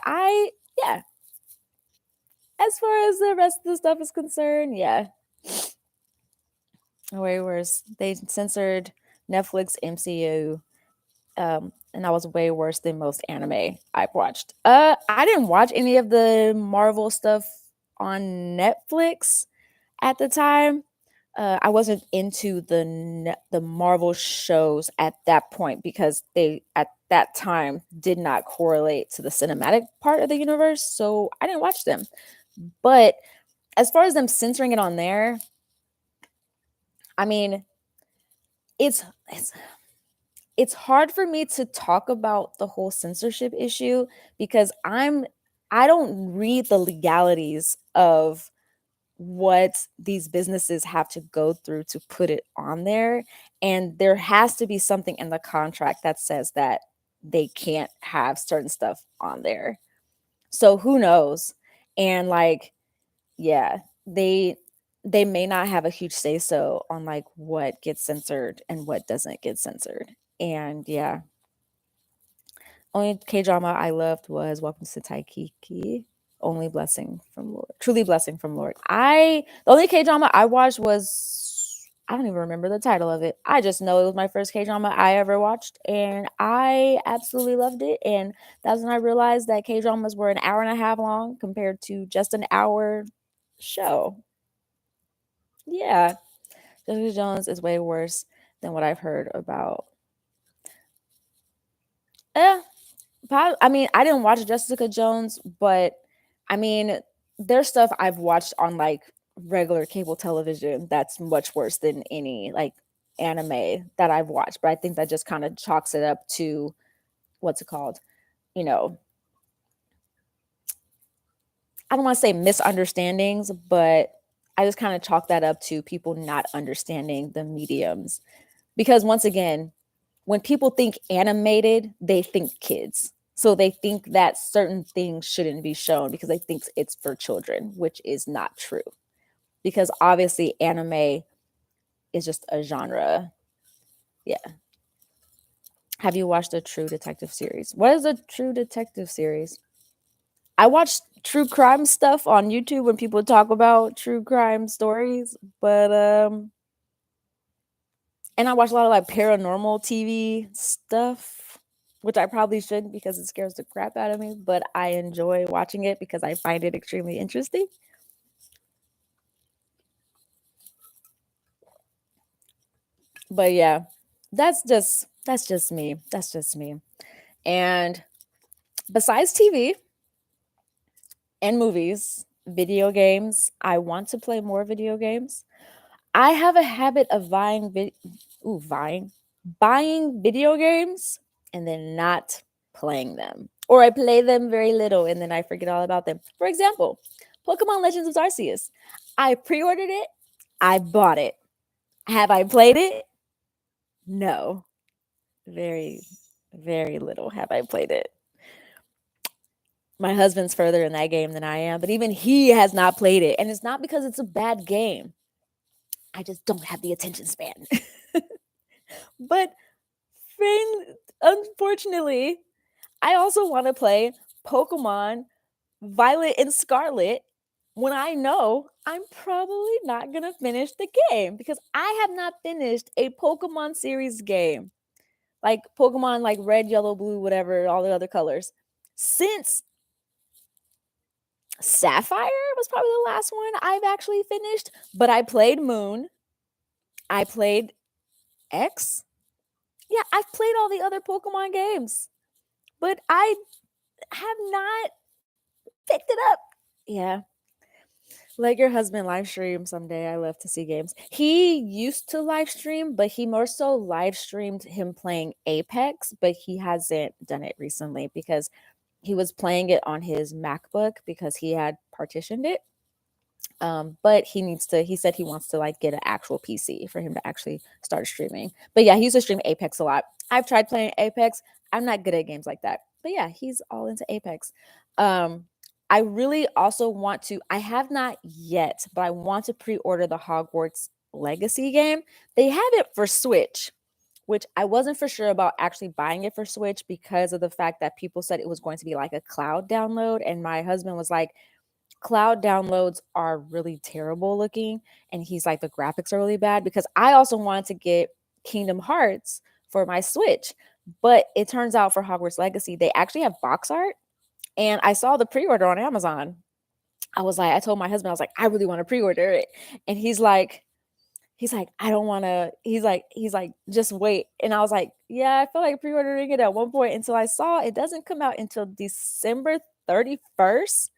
As far as the rest of the stuff is concerned, yeah, way worse. They censored Netflix MCU, and that was way worse than most anime I've watched. I didn't watch any of the Marvel stuff on Netflix at the time. I wasn't into the Marvel shows at that point because they at that time did not correlate to the cinematic part of the universe, so I didn't watch them. But as far as them censoring it on there, I mean, it's it's it's hard for me to talk about the whole censorship issue because I don't read the legalities of what these businesses have to go through to put it on there, and there has to be something in the contract that says that they can't have certain stuff on there. So who knows? And like, yeah, they may not have a huge say so on like what gets censored and what doesn't get censored. And yeah, only K-drama I loved was Welcome to Taikiki. Only blessing from Lord. Truly blessing from Lord. The only K-drama I watched was, I don't even remember the title of it. I just know it was my first K-drama I ever watched, and I absolutely loved it. And that's when I realized that K-dramas were an hour and a half long compared to just an hour show. Yeah. Jessica Jones is way worse than what I've heard about. Yeah, I mean, I didn't watch Jessica Jones, but I mean, there's stuff I've watched on like regular cable television that's much worse than any like anime that I've watched. But I think that just kind of chalks it up to what's it called? You know, I don't want to say misunderstandings, but I just kind of chalk that up to people not understanding the mediums. Because once again, when people think animated, they think kids. So they think that certain things shouldn't be shown because they think it's for children, which is not true. Because obviously anime is just a genre. Yeah. Have you watched a True Detective series? What is a True Detective series? I watch true crime stuff on YouTube when people talk about true crime stories, but and I watch a lot of like paranormal TV stuff, which I probably shouldn't because it scares the crap out of me, but I enjoy watching it because I find it extremely interesting. But yeah, that's just me. That's just me. And besides TV and movies, video games, I want to play more video games. I have a habit of buying video games and then not playing them. Or I play them very little and then I forget all about them. For example, Pokemon Legends of Arceus. I pre-ordered it. I bought it. Have I played it? No. Very, very little have I played it. My husband's further in that game than I am, but even he has not played it. And it's not because it's a bad game. I just don't have the attention span. But unfortunately, I also want to play Pokemon Violet and Scarlet when I know I'm probably not going to finish the game because I have not finished a Pokemon series game. like Pokemon, like red, yellow, blue, whatever, all the other colors. Since Sapphire was probably the last one I've actually finished, but I played Moon. I played X. Yeah, I've played all the other Pokemon games, but I have not picked it up. Yeah. Let your husband live stream someday. I love to see games. He used to live stream, but he more so live streamed him playing Apex, but he hasn't done it recently because he was playing it on his MacBook because he had partitioned it. But he said he wants to like get an actual PC for him to actually start streaming. But yeah, he used to stream Apex a lot. I've tried playing Apex. I'm not good at games like that. But yeah, he's all into Apex. Um, I really also want to, I have not yet, but I want to pre-order the Hogwarts Legacy game. They have it for Switch, which I wasn't for sure about actually buying it for Switch because of the fact that people said it was going to be like a cloud download. And my husband was like, cloud downloads are really terrible looking, and he's like, the graphics are really bad, because I also wanted to get Kingdom Hearts for my Switch, but it turns out for Hogwarts Legacy they actually have box art, and I saw the pre-order on Amazon. I told my husband, I was like, I really want to pre-order it, and he's like, I don't want to. He's like, just wait. And I was like, yeah, I feel like pre-ordering it at one point until I saw it doesn't come out until December 31st,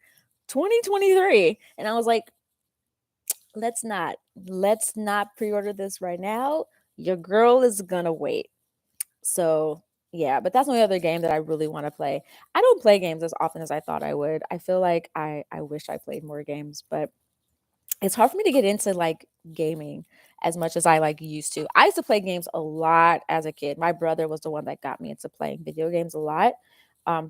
2023. And I was like, let's not pre-order this right now. Your girl is gonna wait. So yeah, but that's the only other game that I really want to play. I don't play games as often as I thought I would. I feel like I wish I played more games, but it's hard for me to get into like gaming as much as I like used to. I used to play games a lot as a kid. My brother was the one that got me into playing video games a lot,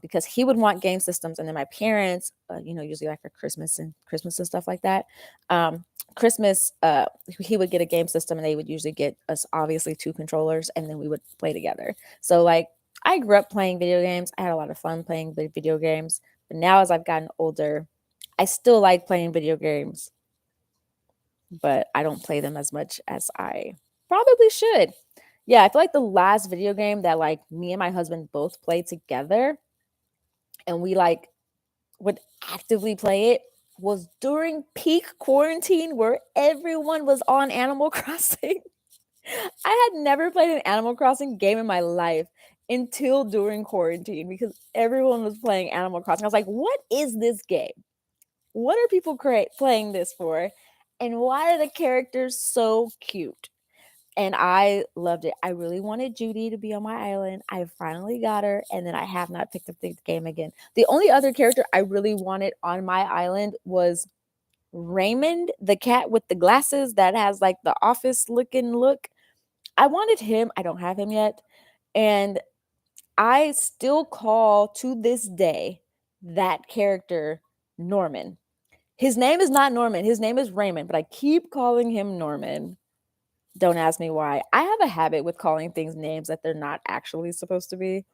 because he would want game systems, and then my parents, usually like for Christmas and stuff like that. Um, Christmas, he would get a game system, and they would usually get us obviously two controllers, and then we would play together. So like I grew up playing video games. I had a lot of fun playing video games, but now as I've gotten older, I still like playing video games, but I don't play them as much as I probably should. Yeah, I feel like the last video game that like me and my husband both played together and we like would actively play it was during peak quarantine where everyone was on Animal Crossing. I had never played an Animal Crossing game in my life until during quarantine because everyone was playing Animal Crossing. I was like, what is this game? What are people playing this for? And why are the characters so cute? And I loved it. I really wanted Judy to be on my island. I finally got her, and then I have not picked up the game again. The only other character I really wanted on my island was Raymond, the cat with the glasses that has like the office looking look. I wanted him. I don't have him yet. And I still call to this day that character Norman. His name is not Norman. His name is Raymond, but I keep calling him Norman. Don't ask me why. I have a habit with calling things names that they're not actually supposed to be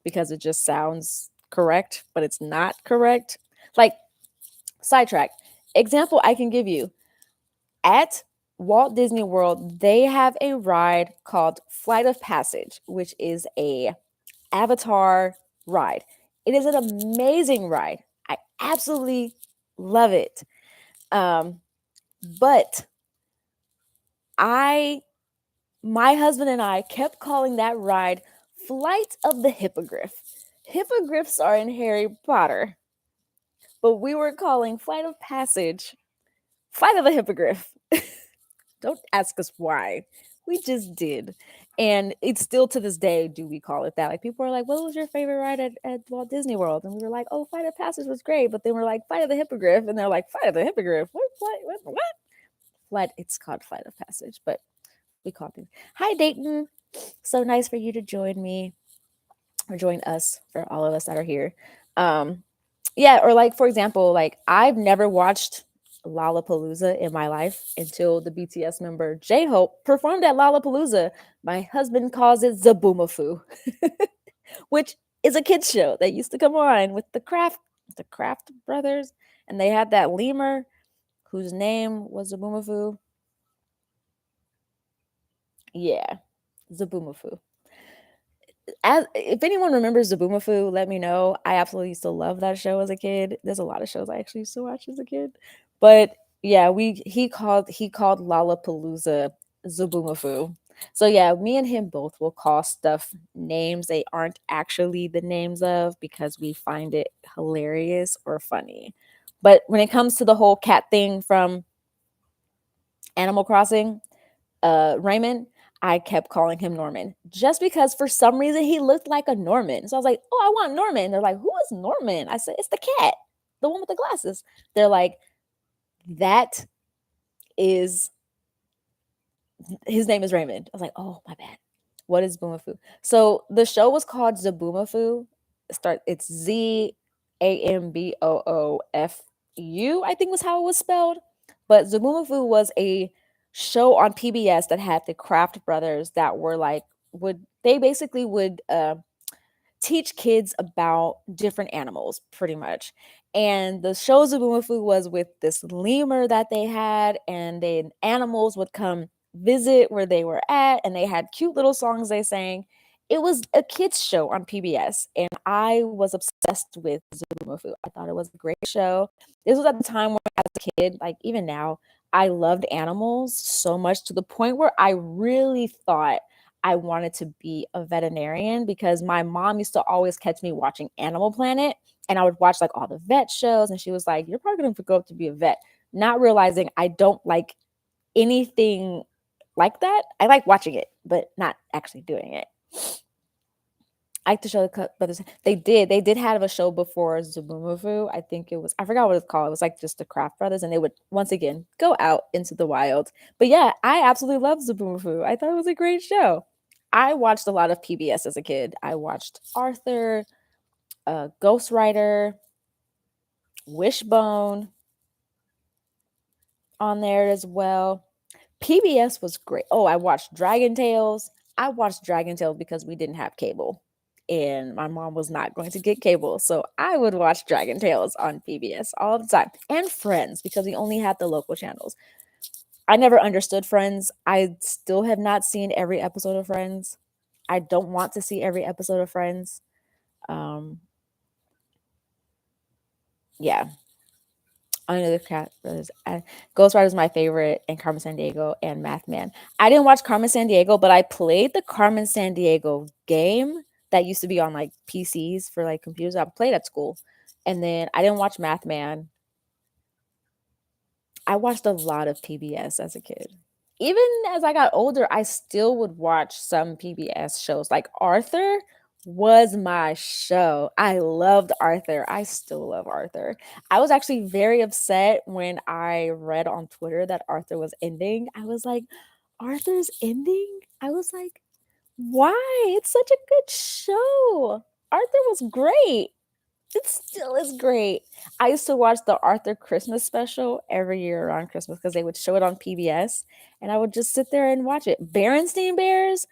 because it just sounds correct, but it's not correct. Like, sidetrack. Example I can give you. At Walt Disney World, they have a ride called Flight of Passage, which is a Avatar ride. It is an amazing ride. I absolutely love it. But my husband and I kept calling that ride Flight of the Hippogriff. Hippogriffs are in Harry Potter, but we were calling Flight of Passage Flight of the Hippogriff. Don't ask us why. We just did. And it's still to this day, do we call it that? Like, people are like, what was your favorite ride at Walt Disney World? And we were like, oh, Flight of Passage was great. But then we're like, Flight of the Hippogriff. And they're like, Flight of the Hippogriff? What? Flight, it's called Flight of Passage, but we call it. Hi, Dayton. So nice for you to join me or join us, for all of us that are here. Yeah, or like, for example, like I've never watched Lollapalooza in my life until the BTS member SheHulk performed at Lollapalooza. My husband calls it Zaboomafoo, which is a kids show that used to come on with the Kraft brothers, and they had that lemur whose name was Zaboomafoo. Yeah, Zaboomafoo. if anyone remembers Zaboomafoo, let me know. I absolutely used to love that show as a kid. There's a lot of shows I actually used to watch as a kid. But yeah, he called Lollapalooza Zaboomafoo. So yeah, me and him both will call stuff names they aren't actually the names of because we find it hilarious or funny. But when it comes to the whole cat thing from Animal Crossing, Raymond, I kept calling him Norman just because for some reason he looked like a Norman. So I was like, "Oh, I want Norman." They're like, "Who is Norman?" I said, "It's the cat, the one with the glasses." They're like, "That is his name is Raymond." I was like, "Oh, my bad. What is Boomafoo?" So the show was called Zaboomafoo. It's Zamboofu, I think was how it was spelled. But Zaboomafoo was a show on PBS that had the Kraft brothers that were like would teach kids about different animals pretty much. And the show Zaboomafoo was with this lemur that they had, and then animals would come visit where they were at, and they had cute little songs they sang. It was a kids show on PBS, and I was obsessed with Zaboomafoo. I thought it was a great show. This was at the time when I was a kid, like even now, I loved animals so much to the point where I really thought I wanted to be a veterinarian because my mom used to always catch me watching Animal Planet, and I would watch like all the vet shows, and she was like, "You're probably going to grow up to be a vet," not realizing I don't like anything like that. I like watching it, but not actually doing it. I like the show the Coen Brothers. They did have a show before Zaboomafoo. I think it was, I forgot what it's called. It was like just the Kraft Brothers, and they would once again go out into the wild. But yeah, I absolutely love Zaboomafoo. I thought it was a great show. I watched a lot of PBS as a kid. I watched Arthur, Ghost Rider, Wishbone on there as well. PBS was great. Oh, I watched Dragon Tales. I watched Dragon Tales because we didn't have cable and my mom was not going to get cable. So I would watch Dragon Tales on PBS all the time and Friends because we only had the local channels. I never understood Friends. I still have not seen every episode of Friends. I don't want to see every episode of Friends. Um, yeah, Under the Cat Brothers. Ghost Rider is my favorite, and Carmen Sandiego and Math Man. I didn't watch Carmen Sandiego, but I played the Carmen Sandiego game that used to be on like PCs for like computers. I played at school, and then I didn't watch Math Man. I watched a lot of PBS as a kid. Even as I got older, I still would watch some PBS shows. Like Arthur was my show. I loved Arthur. I still love Arthur. I was actually very upset when I read on Twitter that Arthur was ending. I was like, Arthur's ending? I was like, why? It's such a good show. Arthur was great. It still is great. I used to watch the Arthur Christmas special every year around Christmas because they would show it on PBS, and I would just sit there and watch it. Berenstain Bears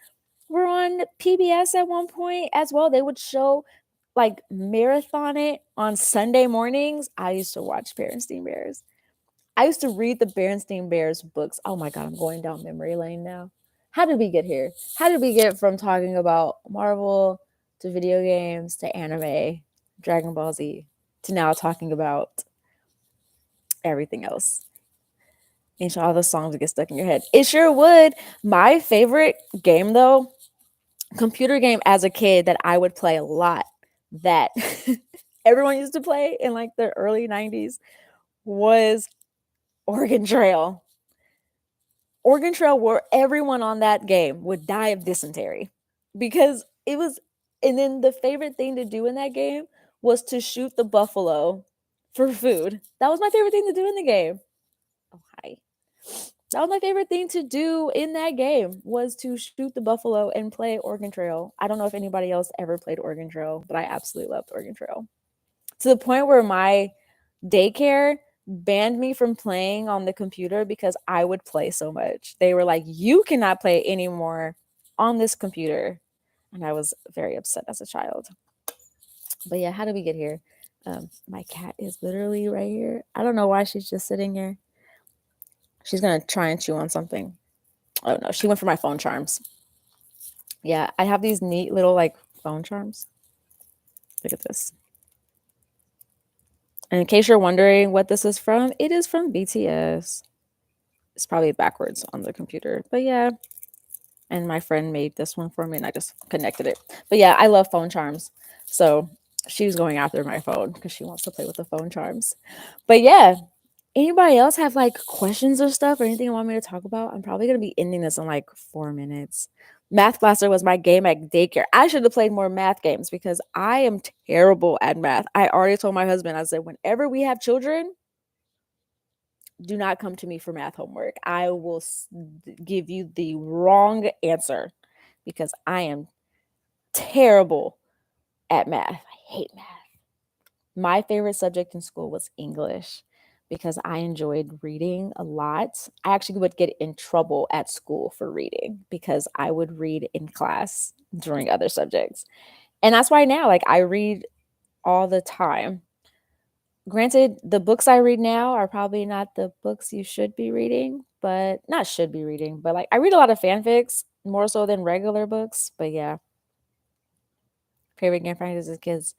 were on PBS at one point as well. They would show like marathon it on Sunday mornings. I used to watch Berenstain Bears. I used to read the Berenstain Bears books. Oh my God, I'm going down memory lane now. How did we get here? How did we get from talking about Marvel to video games to anime, Dragon Ball Z, to now talking about everything else? And all the songs that get stuck in your head. It sure would. My favorite game, though, computer game as a kid that I would play a lot, that everyone used to play in like the early 90s, was Oregon Trail. Oregon Trail, where everyone on that game would die of dysentery because it was. And then the favorite thing to do in that game was to shoot the buffalo for food. That was my favorite thing to do in the game. Oh, hi. That was my favorite thing to do in that game was to shoot the buffalo and play Oregon Trail. I don't know if anybody else ever played Oregon Trail, but I absolutely loved Oregon Trail. To the point where my daycare banned me from playing on the computer because I would play so much. They were like, "You cannot play anymore on this computer." And I was very upset as a child. But yeah, how did we get here? My cat is literally right here. I don't know why she's just sitting here. She's going to try and chew on something. Oh no, she went for my phone charms. Yeah, I have these neat little like Phone charms. Look at this. And in case you're wondering what this is from, it is from BTS. It's probably backwards on the computer, but yeah. And my friend made this one for me and I just connected it. But yeah, I love phone charms. So she was going after my phone because she wants to play with the phone charms. But yeah, anybody else have like questions or stuff or anything you want me to talk about? I'm probably going to be ending this in like 4 minutes. Math Blaster was my game at daycare. I should have played more math games because I am terrible at math. I already told my husband, I said, whenever we have children, do not come to me for math homework. I will give you the wrong answer because I am terrible at math. I hate math. My favorite subject in school was English because I enjoyed reading a lot. I actually would get in trouble at school for reading because I would read in class during other subjects. And that's why now, like, I read all the time. Granted, the books I read now are probably not the books you should be reading, but not should be reading, but like I read a lot of fanfics more so than regular books. But yeah, favorite game franchise as kids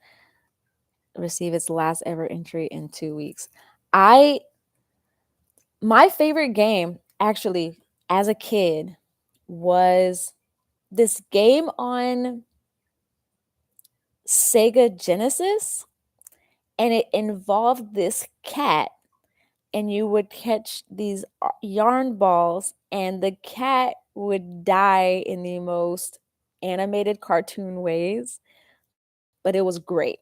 receive its last ever entry in 2 weeks. My favorite game actually as a kid was this game on Sega Genesis, and it involved this cat, and you would catch these yarn balls and the cat would die in the most animated cartoon ways, but it was great.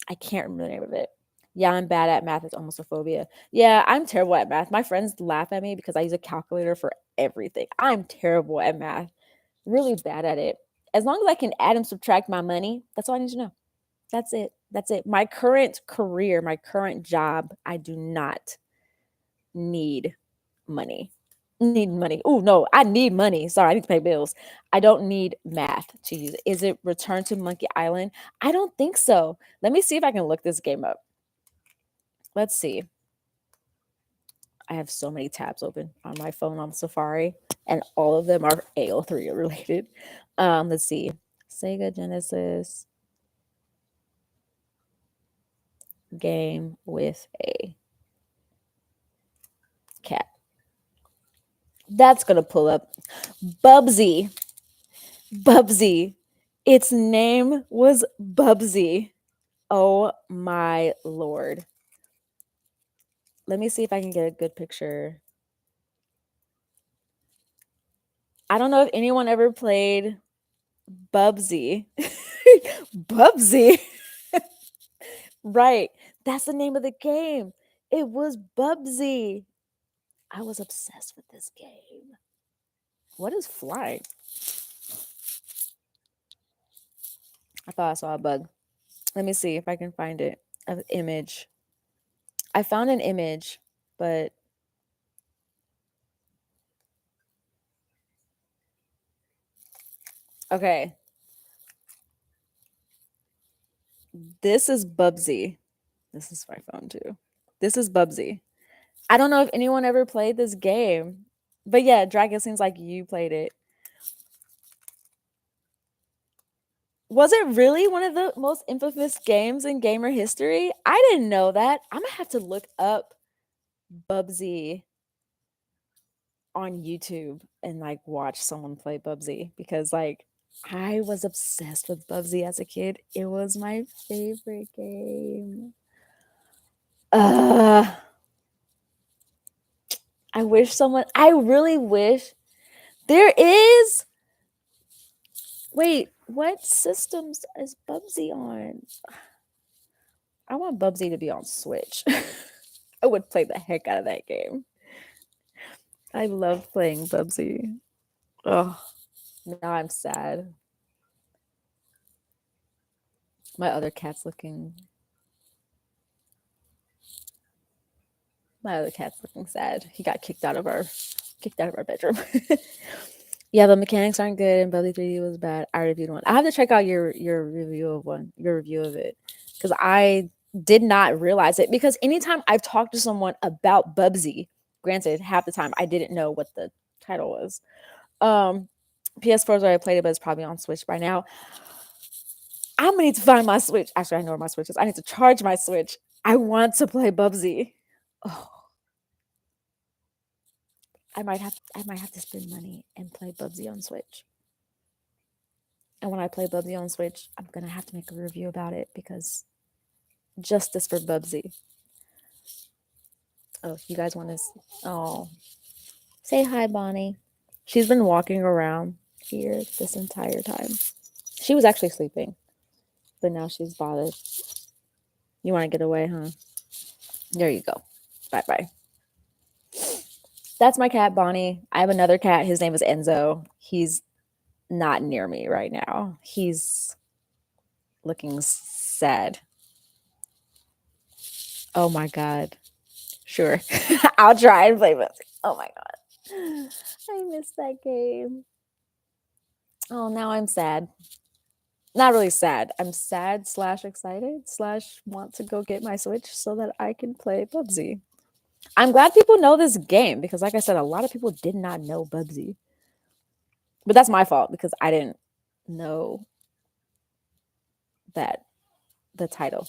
I can't remember the name of it. Yeah, I'm bad at math. It's almost a phobia. Yeah, I'm terrible at math. My friends laugh at me because I use a calculator for everything. I'm terrible at math. Really bad at it. As long as I can add and subtract my money, that's all I need to know. That's it. That's it. My current career, my current job, I do not need money. Need money. Oh no, I need money. Sorry, I need to pay bills. I don't need math to use it. Is it Return to Monkey Island? I don't think so. Let me see if I can look this game up. Let's see. I have so many tabs open on my phone on Safari, and all of them are AO3 related. Let's see. Sega Genesis game with a cat. That's gonna pull up Bubsy. Bubsy. Its name was Bubsy. Oh my lord. Let me see if I can get a good picture. I don't know if anyone ever played Bubsy. Bubsy. Right. That's the name of the game. It was Bubsy. I was obsessed with this game. What is flying? I thought I saw a bug. Let me see if I can find it. An image. I found an image, but okay. This is Bubsy. This is my phone too. This is Bubsy. I don't know if anyone ever played this game, but yeah, Dragon seems like you played it. Was it really one of the most infamous games in gamer history? I didn't know that. I'm gonna have to look up Bubsy on YouTube and like watch someone play Bubsy because like I was obsessed with Bubsy as a kid. It was my favorite game. Uh I really wish there is. Wait, what systems is Bubsy on? I want Bubsy to be on Switch. I would play the heck out of that game. I love playing Bubsy. Oh, now I'm sad. My other cat's looking. My other cat's looking sad. He got kicked out of our bedroom. Yeah, the mechanics aren't good, and Bubsy 3D was bad. I reviewed one. I have to check out your review of one. Your review of it because I did not realize it. Because anytime I've talked to someone about Bubsy, granted, half the time I didn't know what the title was. PS4 is where I played it, but it's probably on Switch by now. I'm gonna need to find my Switch. Actually, I know where my Switch is. I need to charge my Switch. I want to play Bubsy. Oh, I might have to spend money and play Bubsy on Switch. And when I play Bubsy on Switch, I'm gonna have to make a review about it because justice for Bubsy. Oh, you guys want to? Oh, say hi, Bonnie. She's been walking around here this entire time. She was actually sleeping, but now she's bothered. You want to get away, huh? There you go. Bye bye. That's my cat, Bonnie. I have another cat. His name is Enzo. He's not near me right now. He's looking sad. Oh my God. Sure. I'll try and play with it. Oh my God. I missed that game. Oh, now I'm sad. Not really sad. I'm sad / excited / want to go get my Switch so that I can play Bubsy. I'm glad people know this game because, like I said, a lot of people did not know Bubsy. But that's my fault because I didn't know that the title.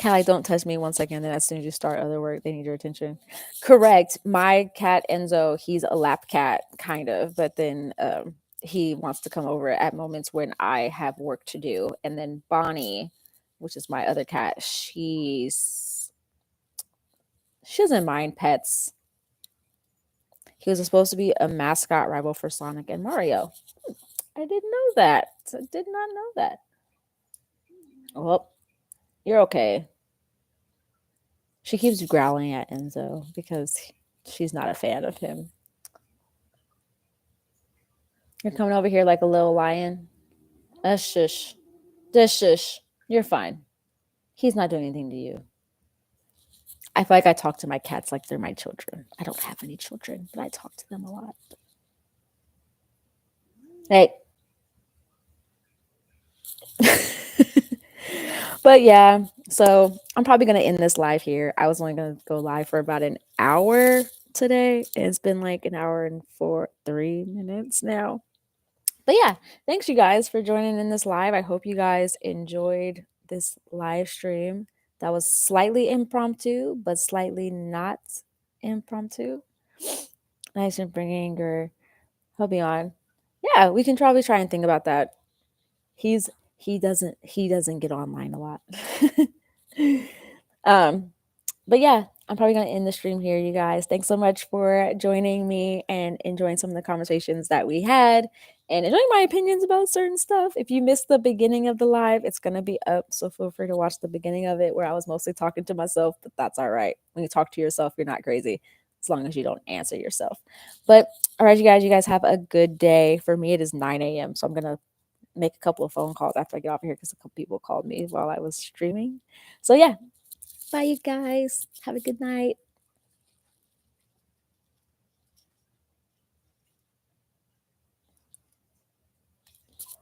Callie, don't touch me 1 second. Then as soon as you start other work, they need your attention. Correct. My cat Enzo, he's a lap cat, kind of, but then he wants to come over at moments when I have work to do. And then Bonnie, which is my other cat, she doesn't mind pets. He was supposed to be a mascot rival for Sonic and Mario. I didn't know that. I did not know that. Well, you're okay. She keeps growling at Enzo because she's not a fan of him. You're coming over here like a little lion. Shush. Just shush. You're fine. He's not doing anything to you. I feel like I talk to my cats like they're my children. I don't have any children, but I talk to them a lot. Hey. But yeah, so I'm probably going to end this live here. I was only going to go live for about an hour today. It's been like an hour and 3 minutes now. But yeah, thanks you guys for joining in this live. I hope you guys enjoyed this live stream. That was slightly impromptu, but slightly not impromptu. Nice and bringing your hubby on. Yeah, we can probably try and think about that. He doesn't get online a lot. But yeah, I'm probably going to end the stream here, you guys. Thanks so much for joining me and enjoying some of the conversations that we had and enjoying my opinions about certain stuff. If you missed the beginning of the live, it's going to be up. So feel free to watch the beginning of it where I was mostly talking to myself, but that's all right. When you talk to yourself, you're not crazy as long as you don't answer yourself. But all right, you guys have a good day. For me, it is 9 a.m. So I'm going to make a couple of phone calls after I get off of here because a couple people called me while I was streaming. So yeah. Bye, you guys. Have a good night.